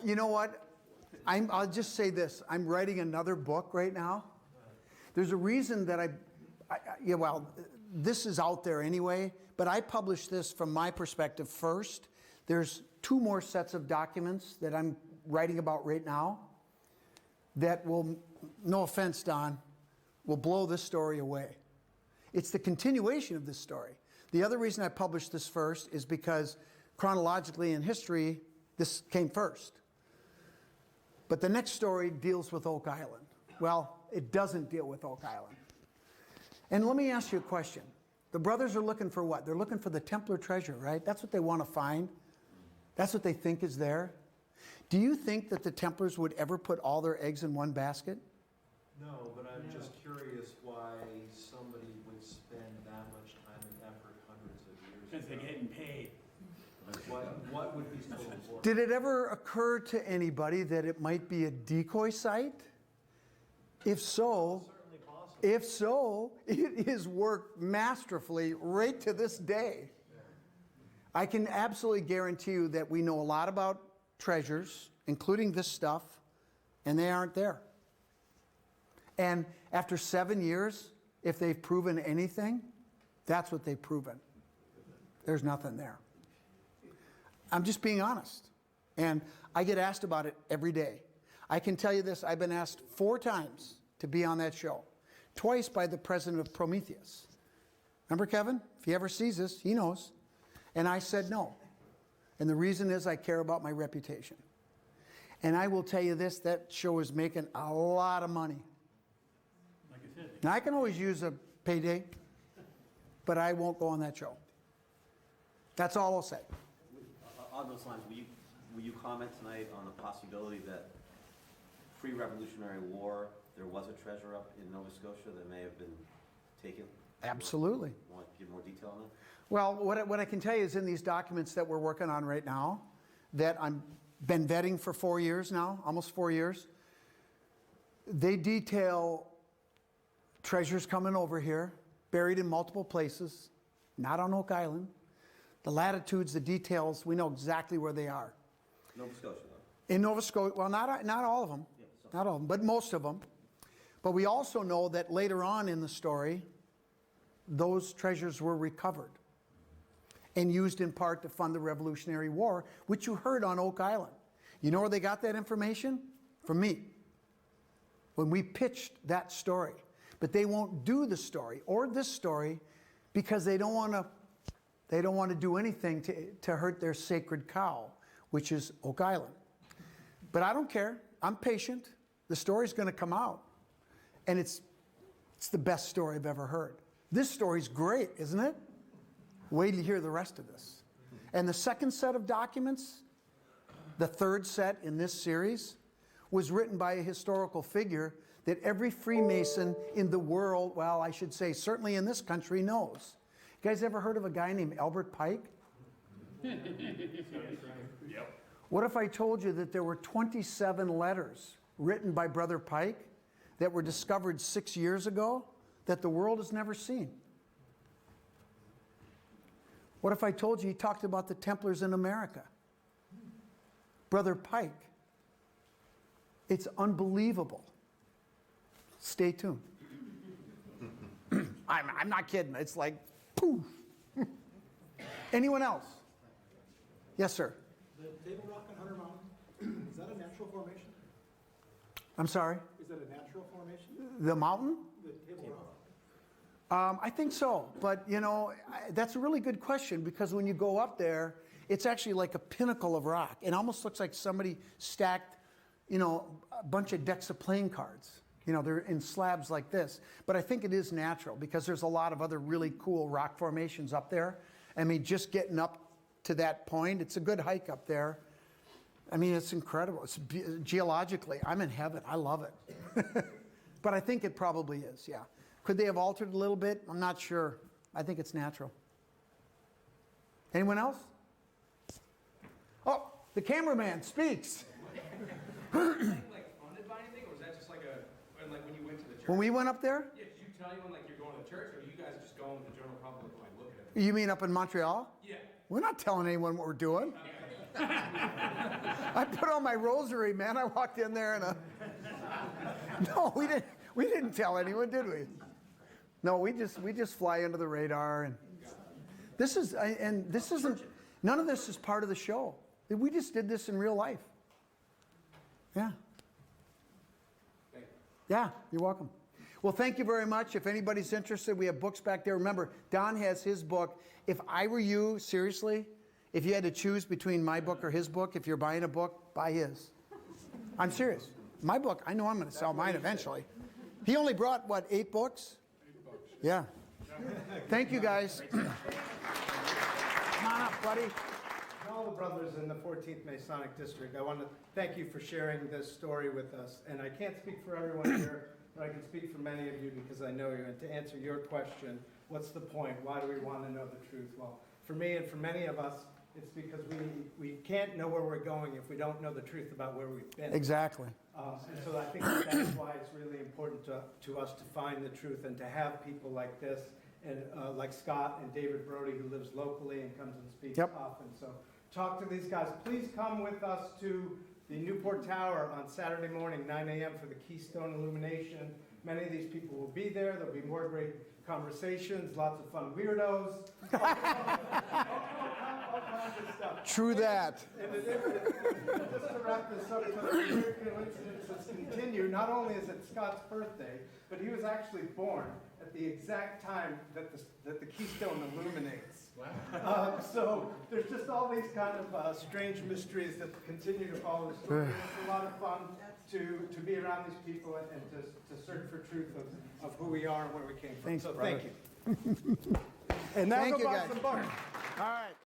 [SPEAKER 1] You know what? I'll just say this. I'm writing another book right now. There's a reason that this is out there anyway, but I published this from my perspective first. There's 2 more sets of documents that I'm writing about right now that will, no offense, Don, will blow this story away. It's the continuation of this story. The other reason I published this first is because chronologically in history, this came first. But the next story deals with Oak Island. Well, it doesn't deal with Oak Island. And let me ask you a question. The brothers are looking for what? They're looking for the Templar treasure, right? That's what they want to find. That's what they think is there. Do you think that the Templars would ever put all their eggs in one basket?
[SPEAKER 10] No, but I'm just curious why somebody would spend that much time and effort hundreds of years ago.
[SPEAKER 2] Because they're getting paid.
[SPEAKER 10] What would be so important?
[SPEAKER 1] Did it ever occur to anybody that it might be a decoy site? If so,
[SPEAKER 10] Certainly possible.
[SPEAKER 1] If so, it is worked masterfully right to this day. I can absolutely guarantee you that we know a lot about treasures, including this stuff, and they aren't there. And after 7 years, if they've proven anything, that's what they've proven. There's nothing there. I'm just being honest. And I get asked about it every day. I can tell you this, I've been asked 4 times to be on that show. Twice by the president of Prometheus. Remember, Kevin? If he ever sees this, he knows. And I said no. And the reason is I care about my reputation. And I will tell you this, that show is making a lot of money.
[SPEAKER 2] Like I said.
[SPEAKER 1] Now, I can always use a payday, but I won't go on that show. That's all I'll say.
[SPEAKER 3] On those lines, will you comment tonight on the possibility that pre-Revolutionary War, there was a treasure up in Nova Scotia that may have been taken?
[SPEAKER 1] Absolutely.
[SPEAKER 3] Want to give more detail on that?
[SPEAKER 1] Well, what I can tell you is in these documents that we're working on right now, that I've been vetting for 4 years now, almost 4 years, they detail treasures coming over here, buried in multiple places, not on Oak Island. The latitudes, the details, we know exactly where they are.
[SPEAKER 3] Nova Scotia, though.
[SPEAKER 1] In Nova Scotia, well, not all of them, not all of them, but most of them. But we also know that later on in the story, those treasures were recovered and used in part to fund the Revolutionary War, which you heard on Oak Island. You know where they got that information? From me. When we pitched that story. But they won't do the story or this story because they don't want to They don't want to do anything to hurt their sacred cow, which is Oak Island. But I don't care. I'm patient. The story's going to come out. And it's the best story I've ever heard. This story's great, isn't it? Wait till you hear the rest of this. And the second set of documents, the third set in this series, was written by a historical figure that every Freemason in the world, well, I should say certainly in this country, knows. You guys ever heard of a guy named Albert Pike?
[SPEAKER 4] Yep.
[SPEAKER 1] What if I told you that there were 27 letters written by Brother Pike that were discovered 6 years ago that the world has never seen? What if I told you he talked about the Templars in America? Brother Pike. It's unbelievable. Stay tuned. I'm not kidding. It's like, poof. Anyone else? Yes, sir.
[SPEAKER 11] The Table Rock on Hunter Mountain, is that a natural formation?
[SPEAKER 1] I'm sorry?
[SPEAKER 11] Is that a natural formation?
[SPEAKER 1] The mountain?
[SPEAKER 11] The Table Rock?
[SPEAKER 1] I think so. But, you know, that's a really good question because when you go up there, it's actually like a pinnacle of rock. It almost looks like somebody stacked, you know, a bunch of decks of playing cards. You know, they're in slabs like this. But I think it is natural because there's a lot of other really cool rock formations up there. I mean, just getting up to that point, it's a good hike up there. I mean, it's incredible. It's geologically, I'm in heaven. I love it. But I think it probably is, yeah. Could they have altered a little bit? I'm not sure. I think it's natural. Anyone else? Oh, the cameraman speaks. When we went up there?
[SPEAKER 5] Yeah, did you tell anyone like you're going to church, or you guys just going with the general public like looking at it?
[SPEAKER 1] You mean up in Montreal?
[SPEAKER 5] Yeah.
[SPEAKER 1] We're not telling anyone what we're doing. I put on my rosary, man. I walked in there and no, we didn't tell anyone, did we? No, we just fly under the radar, and this isn't none of this is part of the show. We just did this in real life. Yeah. Yeah, you're welcome. Well, thank you very much. If anybody's interested, we have books back there. Remember, Don has his book. If I were you, seriously, if you had to choose between my book or his book, if you're buying a book, buy his. I'm serious. My book, I know I'm going to sell mine eventually. He only brought, what, 8 books?
[SPEAKER 4] 8 books.
[SPEAKER 1] Yeah. Thank you, guys. Come on up, buddy.
[SPEAKER 8] To all the brothers in the 14th Masonic District, I want to thank you for sharing this story with us. And I can't speak for everyone here, but I can speak for many of you because I know you. And to answer your question, what's the point? Why do we want to know the truth? Well, for me and for many of us, it's because we can't know where we're going if we don't know the truth about where we've been.
[SPEAKER 1] Exactly.
[SPEAKER 8] And so I think that's why it's really important to us to find the truth and to have people like this and like Scott and David Brody, who lives locally and comes and speaks often. So talk to these guys. Please come with us to the Newport Tower on Saturday morning, 9 a.m. for the Keystone Illumination. Many of these people will be there. There'll be more great conversations, lots of fun weirdos, all kinds of stuff.
[SPEAKER 1] True that.
[SPEAKER 8] And just to wrap this up, so the weird coincidences continue. Not only is it Scott's birthday, but he was actually born at the exact time that the Keystone illuminates. Wow. So there's just all these kind of strange mysteries that continue to follow the story. It's a lot of fun to be around these people and to search for truth of who we are and where we came from.
[SPEAKER 1] Thanks,
[SPEAKER 8] so
[SPEAKER 1] brother.
[SPEAKER 8] thank you. And now
[SPEAKER 1] Thank
[SPEAKER 8] go
[SPEAKER 1] you,
[SPEAKER 8] buy
[SPEAKER 1] guys.
[SPEAKER 8] some books.
[SPEAKER 1] All right.